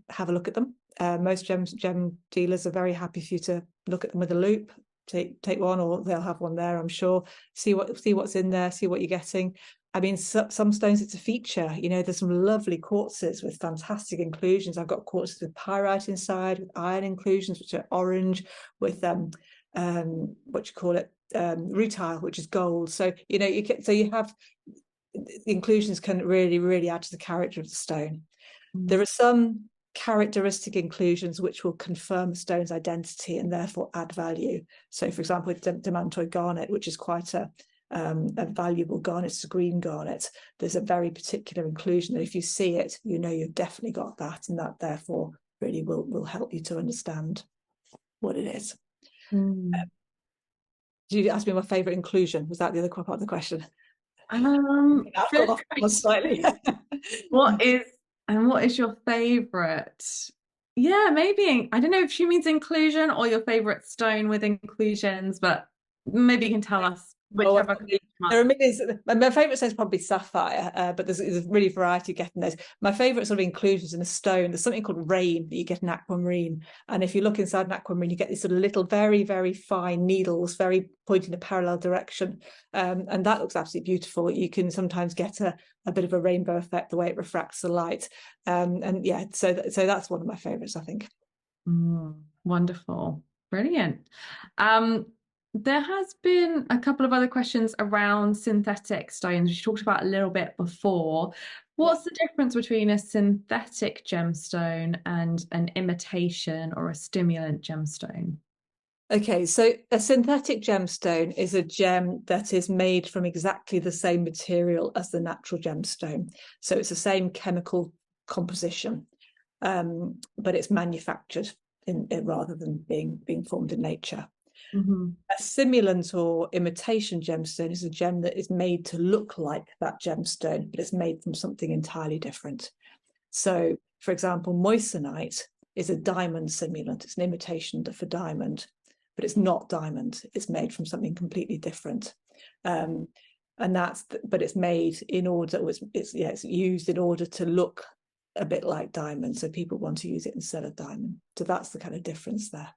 have a look at them. Most gem dealers are very happy for you to look at them with a loupe. Take one, or they'll have one there, I'm sure. See what's in there, see what you're getting. I mean, some stones, it's a feature. You know, there's some lovely quartzes with fantastic inclusions. I've got quartzes with pyrite inside, with iron inclusions, which are orange, with what you call it, rutile, which is gold. So you know, you have the inclusions can really add to the character of the stone. There are some characteristic inclusions which will confirm a stone's identity and therefore add value. So, for example, with demantoid garnet, which is quite a valuable garnet, it's a green garnet. There's a very particular inclusion that if you see it, you know you've definitely got that, and that therefore really will help you to understand what it is. Did you ask me my favourite inclusion? Was that the other part of the question? Slightly. What is your favorite? Yeah, maybe. I don't know if she means inclusion or your favorite stone with inclusions, but maybe you can tell us whichever. There are millions. My favorite stone is probably sapphire, but there's really variety getting those. My favorite sort of inclusions in a stone, there's something called rain that you get in aquamarine, and if you look inside an aquamarine, you get these sort of little, very fine needles, very pointing in a parallel direction, and that looks absolutely beautiful. You can sometimes get a bit of a rainbow effect the way it refracts the light, and yeah, so that's one of my favorites, I think. Wonderful, brilliant. There has been a couple of other questions around synthetic stones, which you talked about a little bit before. What's the difference between a synthetic gemstone and an imitation or a stimulant gemstone? Okay, so a synthetic gemstone is a gem that is made from exactly the same material as the natural gemstone. So it's the same chemical composition, but it's manufactured in rather than being formed in nature. A simulant or imitation gemstone is a gem that is made to look like that gemstone, but it's made from something entirely different. So, for example, moissanite is a diamond simulant. It's an imitation for diamond, but it's not diamond. It's made from something completely different. But it's made in order, it's used in order to look a bit like diamond. So people want to use it instead of diamond. So that's the kind of difference there.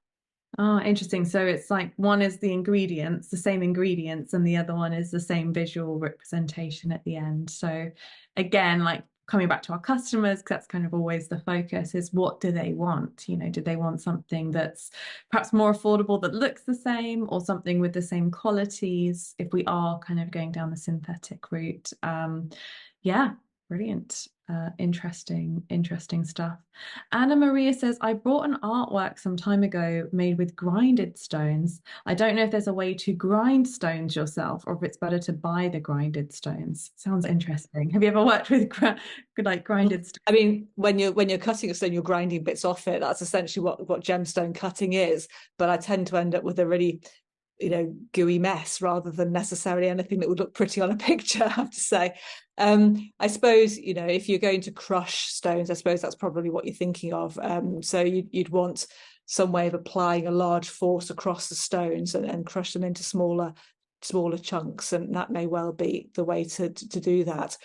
Oh, interesting. So it's like one is the ingredients, the same ingredients, and the other one is the same visual representation at the end. So again, like coming back to our customers, because that's kind of always the focus, is what do they want? You know, do they want something that's perhaps more affordable that looks the same, or something with the same qualities if we are kind of going down the synthetic route? Yeah, brilliant. Interesting stuff. Anna Maria says, I bought an artwork some time ago made with grinded stones. I don't know if there's a way to grind stones yourself, or if it's better to buy the grinded stones. Sounds interesting. Have you ever worked with like grinded stones? I mean, when you're cutting a stone, you're grinding bits off it. That's essentially what gemstone cutting is. But I tend to end up with a really, gooey mess rather than necessarily anything that would look pretty on a picture, I have to say. I suppose, if you're going to crush stones, I suppose that's probably what you're thinking of. So you'd want some way of applying a large force across the stones and crush them into smaller chunks, and that may well be the way to do that.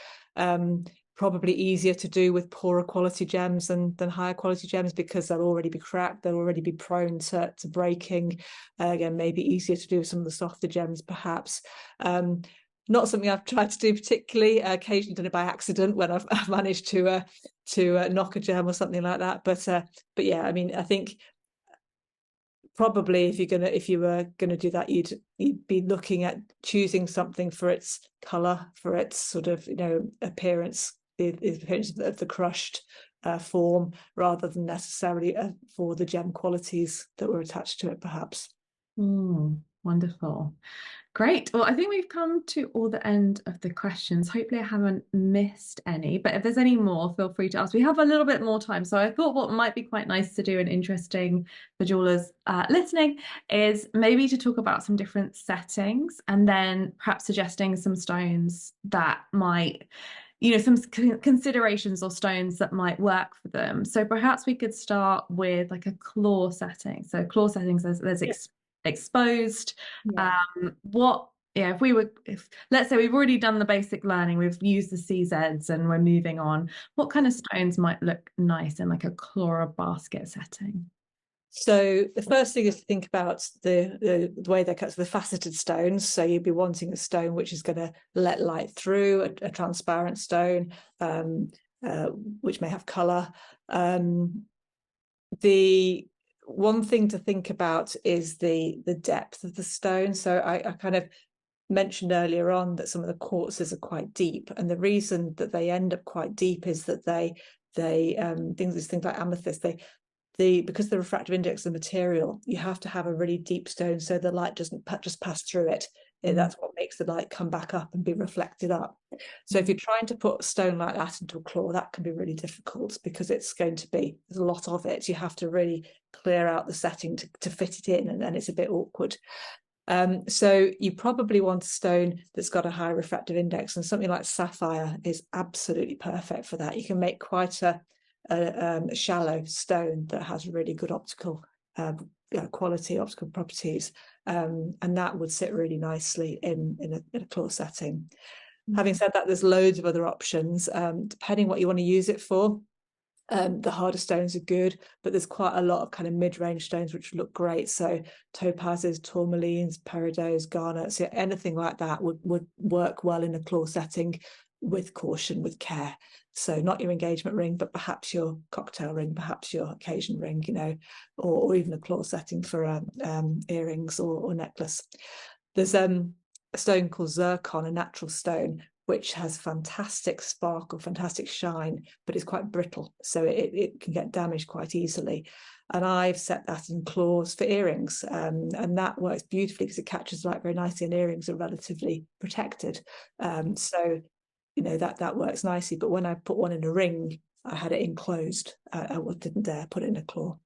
Probably easier to do with poorer quality gems than higher quality gems, because they'll already be cracked, they'll already be prone to breaking. Again, maybe easier to do with some of the softer gems, perhaps. Not something I've tried to do particularly. Occasionally done it by accident when I've managed to knock a gem or something like that. But yeah, I mean, I think probably if you were gonna do that, you'd be looking at choosing something for its color, for its sort of appearance, the appearance of the crushed form, rather than necessarily for the gem qualities that were attached to it, perhaps. Wonderful. Great. Well, I think we've come to all the end of the questions. Hopefully I haven't missed any, but if there's any more, feel free to ask. We have a little bit more time. So I thought what might be quite nice to do and interesting for jewelers listening is maybe to talk about some different settings, and then perhaps suggesting some stones that might, some considerations or stones that might work for them. So perhaps we could start with like a claw setting. So claw settings, there's exposed. Yeah. If let's say we've already done the basic learning, we've used the CZs and we're moving on, what kind of stones might look nice in like a claw basket setting? So the first thing is to think about the way they're cut, so the faceted stones. So you'd be wanting a stone which is going to let light through, a transparent stone, which may have colour. The one thing to think about is the depth of the stone. So I kind of mentioned earlier on that some of the quartzes are quite deep, and the reason that they end up quite deep is that they things like amethyst, because the refractive index of the material, you have to have a really deep stone so the light doesn't just pass through it. That's what makes the light come back up and be reflected up. So if you're trying to put a stone like that into a claw, that can be really difficult, because there's a lot of it. You have to really clear out the setting to fit it in, and then it's a bit awkward. So you probably want a stone that's got a high refractive index, and something like sapphire is absolutely perfect for that. You can make quite a shallow stone that has really good optical quality, optical properties, and that would sit really nicely in a claw setting. Having said that, there's loads of other options, depending what you want to use it for. The harder stones are good, but there's quite a lot of kind of mid-range stones which look great. So topazes, tourmalines, peridots, garnets, anything like that would work well in a claw setting, with caution, with care. So not your engagement ring, but perhaps your cocktail ring, perhaps your occasion ring, or even a claw setting for earrings or necklace. There's a stone called zircon, a natural stone, which has fantastic sparkle, fantastic shine, but it's quite brittle, so it can get damaged quite easily. And I've set that in claws for earrings, and that works beautifully because it catches light very nicely, and earrings are relatively protected. So that works nicely. But when I put one in a ring, I had it enclosed. I didn't dare put it in a claw.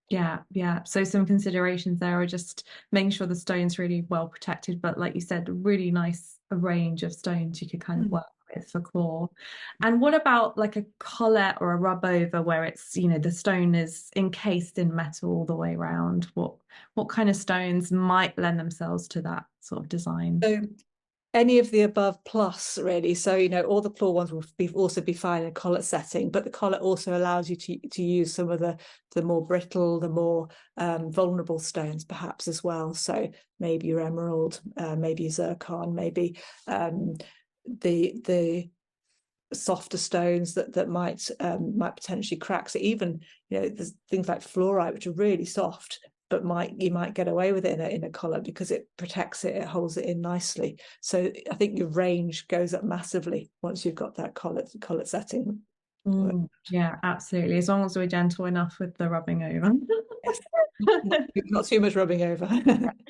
Yeah. So some considerations there are just making sure the stone's really well protected, but like you said, a really nice range of stones you could kind of work with for claw. And what about like a collet or a rub over, where it's, the stone is encased in metal all the way around? What kind of stones might lend themselves to that sort of design? So any of the above plus, really. So all the claw ones will also be fine in a collet setting, but the collet also allows you to use some of the more brittle, the more vulnerable stones perhaps as well. So maybe your emerald, maybe your zircon, maybe the softer stones that might potentially crack. So even, there's things like fluorite, which are really soft, but you might get away with it in a collar because it protects it, it holds it in nicely. So I think your range goes up massively once you've got that collet setting. Yeah, absolutely. As long as we're gentle enough with the rubbing over. Not too much rubbing over.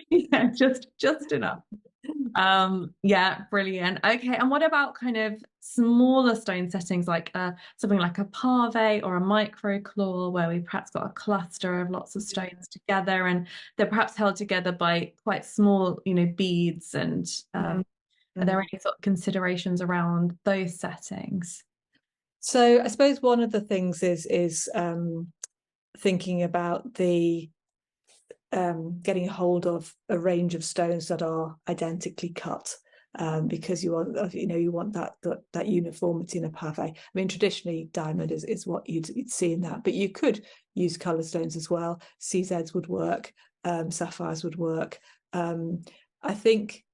Yeah, just enough. Yeah, brilliant. Okay, and what about kind of smaller stone settings like something like a pave or a micro claw where we perhaps got a cluster of lots of stones together and they're perhaps held together by quite small, beads, and are there any sort of considerations around those settings? So I suppose one of the things is thinking about the getting a hold of a range of stones that are identically cut, because you want that uniformity in a pave. I mean, traditionally diamond is what you'd see in that, but you could use colored stones as well. CZs would work, sapphires would work. I think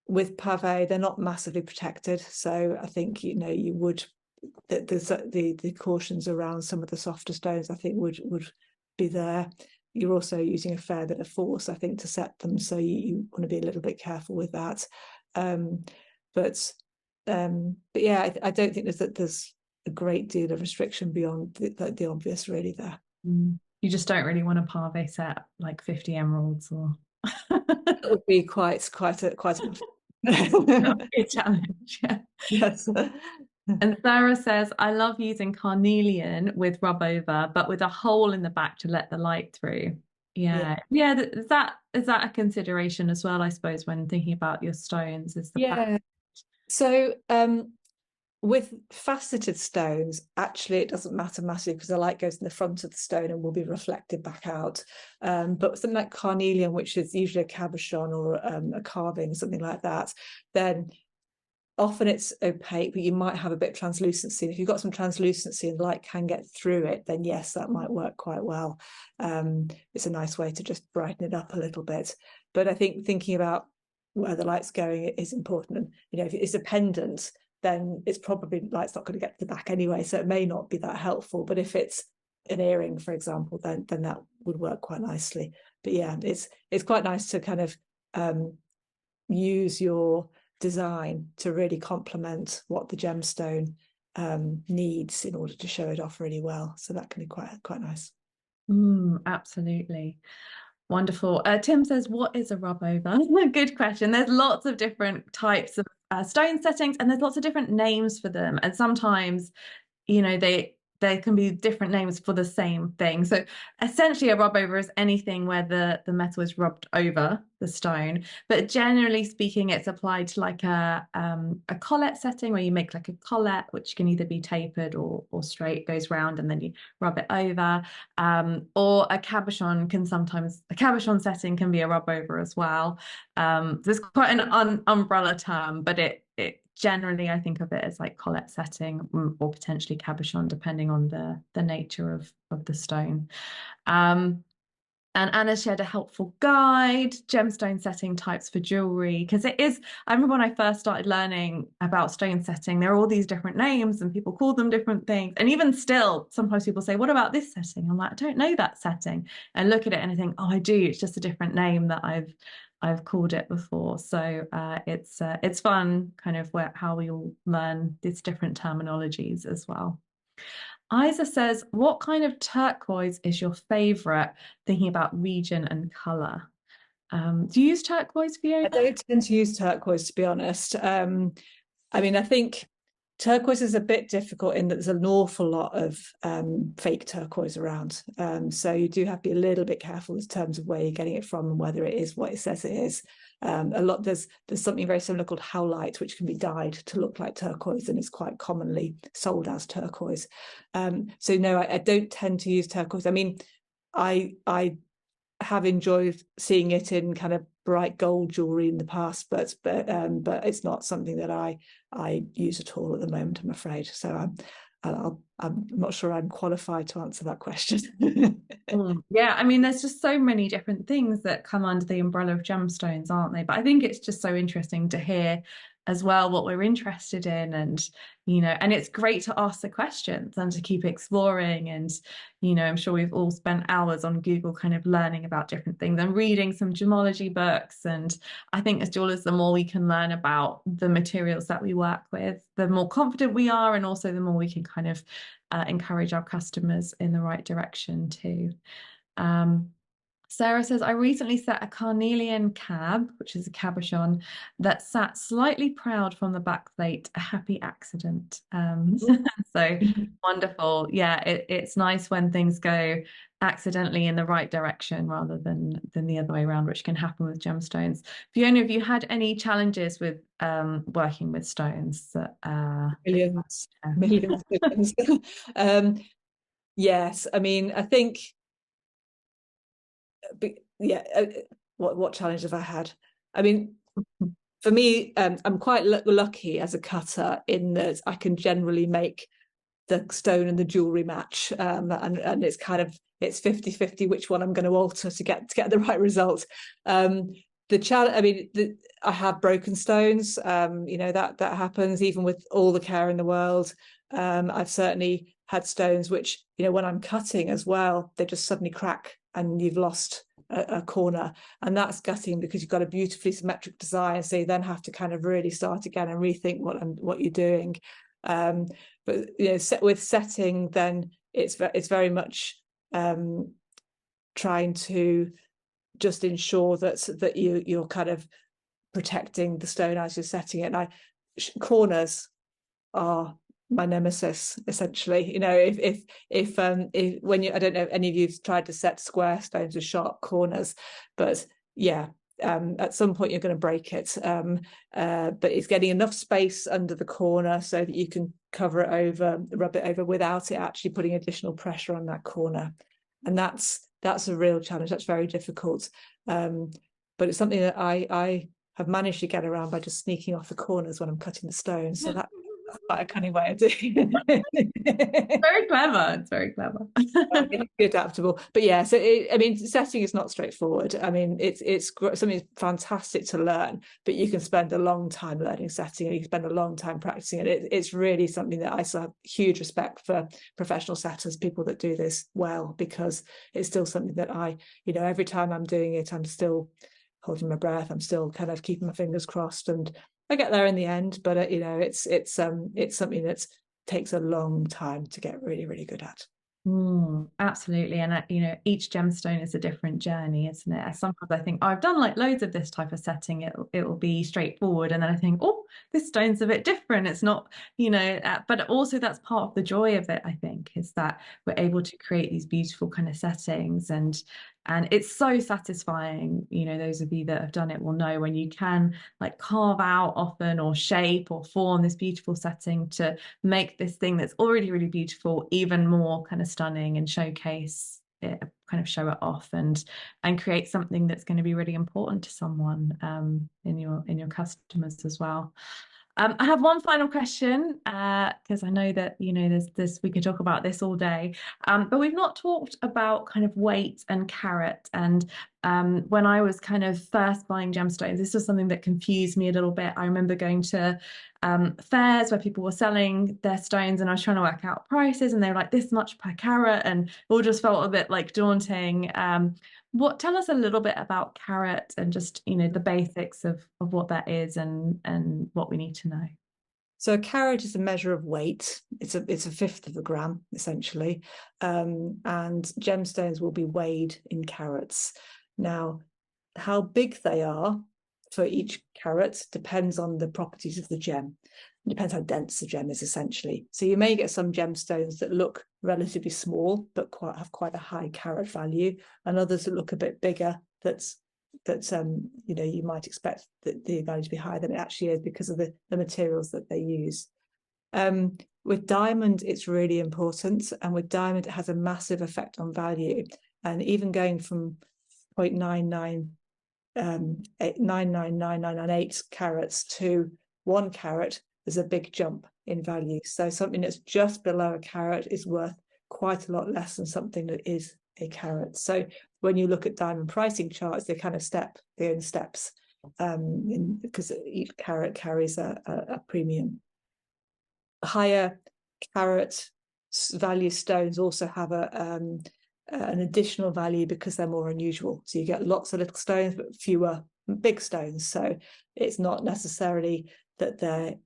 with pave they're not massively protected, so I think you would the cautions around some of the softer stones I think would be there. You're also using a fair bit of force, I think, to set them, so you want to be a little bit careful with that. But yeah, I don't think there's a great deal of restriction beyond the obvious, really. There, you just don't really want a pave set like 50 emeralds, or that would be quite a a challenge. Yeah. Yes. And Sarah says, I love using carnelian with rub over, but with a hole in the back to let the light through. Yeah. Is that a consideration as well, I suppose, when thinking about your stones, is the back? So with faceted stones, actually it doesn't matter massively because the light goes in the front of the stone and will be reflected back out. But something like carnelian, which is usually a cabochon or a carving, something like that, then often it's opaque, but you might have a bit of translucency. If you've got some translucency and light can get through it, then yes, that might work quite well. It's a nice way to just brighten it up a little bit. But I think thinking about where the light's going is important. And, if it's a pendant, then it's probably light's not going to get to the back anyway, so it may not be that helpful. But if it's an earring, for example, then that would work quite nicely. But yeah, it's quite nice to kind of use your design to really complement what the gemstone needs in order to show it off really well. So that can be quite nice. Absolutely. Wonderful. Tim says, what is a rub over? Good question. There's lots of different types of stone settings, and there's lots of different names for them. And sometimes, there can be different names for the same thing. So essentially a rub over is anything where the metal is rubbed over the stone. But generally speaking, it's applied to like a collet setting where you make like a collet, which can either be tapered or straight, goes round and then you rub it over. Or a cabochon setting can be a rub over as well. There's quite an umbrella term, but it generally I think of it as like collet setting or potentially cabochon, depending on the nature of the stone. And Anna shared a helpful guide, gemstone setting types for jewelry, because I remember when I first started learning about stone setting, there are all these different names and people call them different things. And even still, sometimes people say, what about this setting? I'm like, I don't know that setting. And look at it and I think, oh, I do. It's just a different name that I've called it before. So it's fun kind of how we all learn these different terminologies as well. Isa says, what kind of turquoise is your favorite, thinking about region and color? Do you use turquoise, Fiona? I don't tend to use turquoise, to be honest. I mean, I think turquoise is a bit difficult in that there's an awful lot of fake turquoise around. So you do have to be a little bit careful in terms of where you're getting it from and whether it is what it says it is. There's something very similar called howlite, which can be dyed to look like turquoise and is quite commonly sold as turquoise. So no, I don't tend to use turquoise. I mean, I have enjoyed seeing it in kind of bright gold jewelry in the past, but it's not something that I use at all at the moment, I'm afraid. So I'm not sure I'm qualified to answer that question. Yeah, I mean, there's just so many different things that come under the umbrella of gemstones, aren't they? But I think it's just so interesting to hear as well what we're interested in. And, you know, and it's great to ask the questions and to keep exploring. And, you know, I'm sure we've all spent hours on Google kind of learning about different things and reading some gemology books. And I think as jewelers, the more we can learn about the materials that we work with, the more confident we are, and also the more we can kind of encourage our customers in the right direction too. Sarah says, I recently set a carnelian cab, which is a cabochon, that sat slightly proud from the back plate, a happy accident. So wonderful. Yeah, it's nice when things go accidentally in the right direction rather than the other way around, which can happen with gemstones. Fiona, have you had any challenges with working with stones? Millions, millions, millions. Yes, I mean, I think, yeah. What challenge have I had? I mean, for me, I'm quite lucky as a cutter in that I can generally make the stone and the jewellery match, and it's kind of, it's 50-50 which one I'm going to alter to get the right result. The challenge, I mean, I have broken stones. You know, that happens even with all the care in the world. I've certainly had stones which, you know, when I'm cutting as well, they just suddenly crack and you've lost a corner, and that's gutting because you've got a beautifully symmetric design, so you then have to kind of really start again and rethink what you're doing. But you know, with setting, then it's very much trying to just ensure that you're kind of protecting the stone as you're setting it. And corners are my nemesis, essentially. You know, if when you, I don't know if any of you've tried to set square stones with sharp corners, but yeah, at some point you're going to break it. But it's getting enough space under the corner so that you can cover it over, rub it over without it actually putting additional pressure on that corner. And that's a real challenge. That's very difficult. But it's something that I have managed to get around by just sneaking off the corners when I'm cutting the stones. So that's quite a cunning way of doing it. Very clever. It's very clever. Adaptable. But yeah, so I mean, setting is not straightforward. I mean, it's something fantastic to learn, but you can spend a long time learning setting, and you can spend a long time practicing it. It's really something that I still have huge respect for professional setters, people that do this well, because it's still something that you know, every time I'm doing it, I'm still holding my breath. I'm still kind of keeping my fingers crossed, and I get there in the end. But you know, it's something that takes a long time to get really, really good at. Absolutely. And you know, each gemstone is a different journey, isn't it? Sometimes I think, oh, I've done like loads of this type of setting, it will be straightforward, and then I think, oh, this stone's a bit different. It's not, you know, but also that's part of the joy of it, I think, is that we're able to create these beautiful kind of settings, and it's so satisfying. You know, those of you that have done it will know when you can like carve out often or shape or form this beautiful setting to make this thing that's already really beautiful even more kind of stunning, and showcase it, kind of show it off, and create something that's going to be really important to someone in your customers as well. I have one final question, because I know that, you know, there's we could talk about this all day, but we've not talked about kind of weight and carat. And when I was kind of first buying gemstones, this was something that confused me a little bit. I remember going to fairs where people were selling their stones, and I was trying to work out prices, and they were like this much per carat, and it all just felt a bit like daunting. Tell us a little bit about carat, and just, you know, the basics of what that is, and what we need to know. So a carat is a measure of weight. It's a fifth of a gram, essentially. And gemstones will be weighed in carats. Now, how big they are for each carat depends on the properties of the gem. It depends how dense the gem is, essentially. So you may get some gemstones that look relatively small but have quite a high carat value, and others that look a bit bigger that you know, you might expect that the value to be higher than it actually is because of the materials that they use. With diamond, it's really important, and with diamond, it has a massive effect on value. And even going from 0.999998 carats to 1 carat, there's a big jump in value. So something that's just below a carat is worth quite a lot less than something that is a carat. So when you look at diamond pricing charts, they kind of they're in steps. because each carat carries a premium. Higher carat value stones also have an additional value because they're more unusual. So you get lots of little stones, but fewer big stones. So it's not necessarily that they're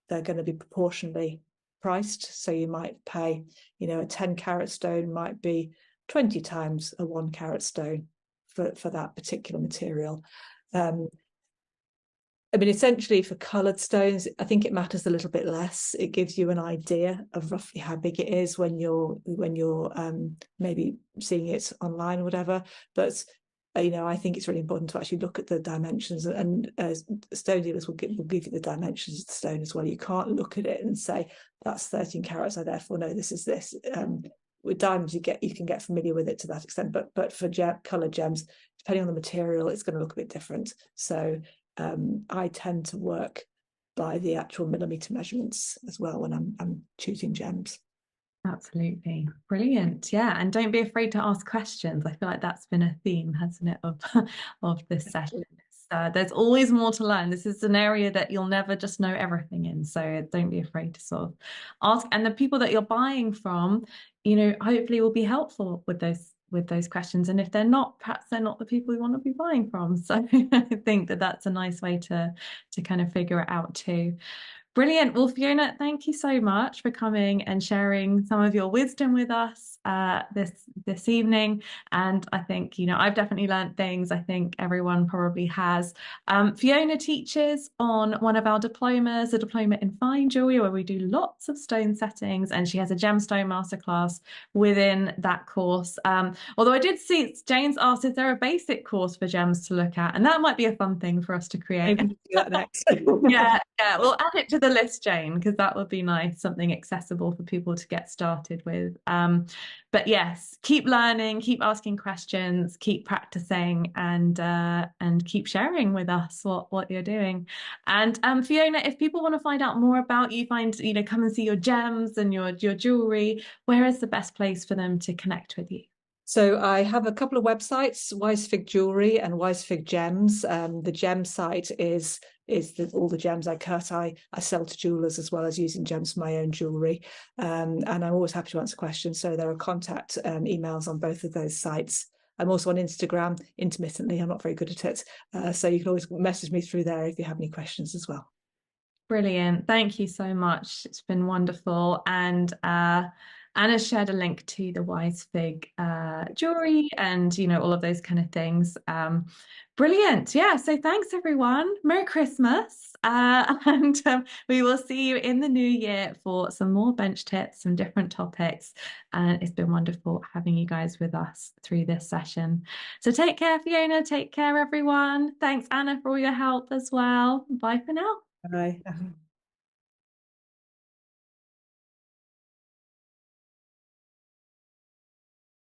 going to be proportionally priced. So you might pay, a 10 carat stone might be 20 times a 1 carat stone for that particular material. Essentially for coloured stones, I think it matters a little bit less. It gives you an idea of roughly how big it is when you're maybe seeing it online or whatever. But I think it's really important to actually look at the dimensions, and stone dealers will give you the dimensions of the stone as well. You can't look at it and say that's 13 carats, I therefore know this is this. With diamonds, you can get familiar with it to that extent, but for coloured gems, depending on the material, it's going to look a bit different. So I tend to work by the actual millimetre measurements as well when I'm choosing gems. Absolutely. Brilliant. Yeah. And don't be afraid to ask questions. I feel like that's been a theme, hasn't it, of this session. There's always more to learn. This is an area that you'll never just know everything in. So don't be afraid to sort of ask. And the people that you're buying from, hopefully will be helpful with those questions. And if they're not, perhaps they're not the people you want to be buying from. So I think that that's a nice way to kind of figure it out too. Brilliant. Well, Fiona, thank you so much for coming and sharing some of your wisdom with us this evening. And I think, I've definitely learned things. I think everyone probably has. Fiona teaches on one of our diplomas, a diploma in fine jewelry, where we do lots of stone settings, and she has a gemstone masterclass within that course. Although I did see Jane's asked, is there a basic course for gems to look at? And that might be a fun thing for us to create. Maybe do that next. Yeah, we'll add it to the list, Jane, because that would be nice, something accessible for people to get started with. But yes, keep learning, keep asking questions, keep practicing, and keep sharing with us what you're doing. And Fiona, if people want to find out more about you, come and see your gems and your jewelry, where is the best place for them to connect with you? So I have a couple of websites, Wise Fig Jewellery and Wise Fig Gems. The gem site is all the gems I cut. I sell to jewelers as well as using gems for my own jewellery. And I'm always happy to answer questions. So there are contact emails on both of those sites. I'm also on Instagram intermittently. I'm not very good at it. So you can always message me through there if you have any questions as well. Brilliant. Thank you so much. It's been wonderful. And Anna shared a link to the Wise Fig jewelry and, all of those kind of things. Brilliant. Yeah. So thanks, everyone. Merry Christmas. And we will see you in the new year for some more bench tips, some different topics. And it's been wonderful having you guys with us through this session. So take care, Fiona. Take care, everyone. Thanks, Anna, for all your help as well. Bye for now. Bye.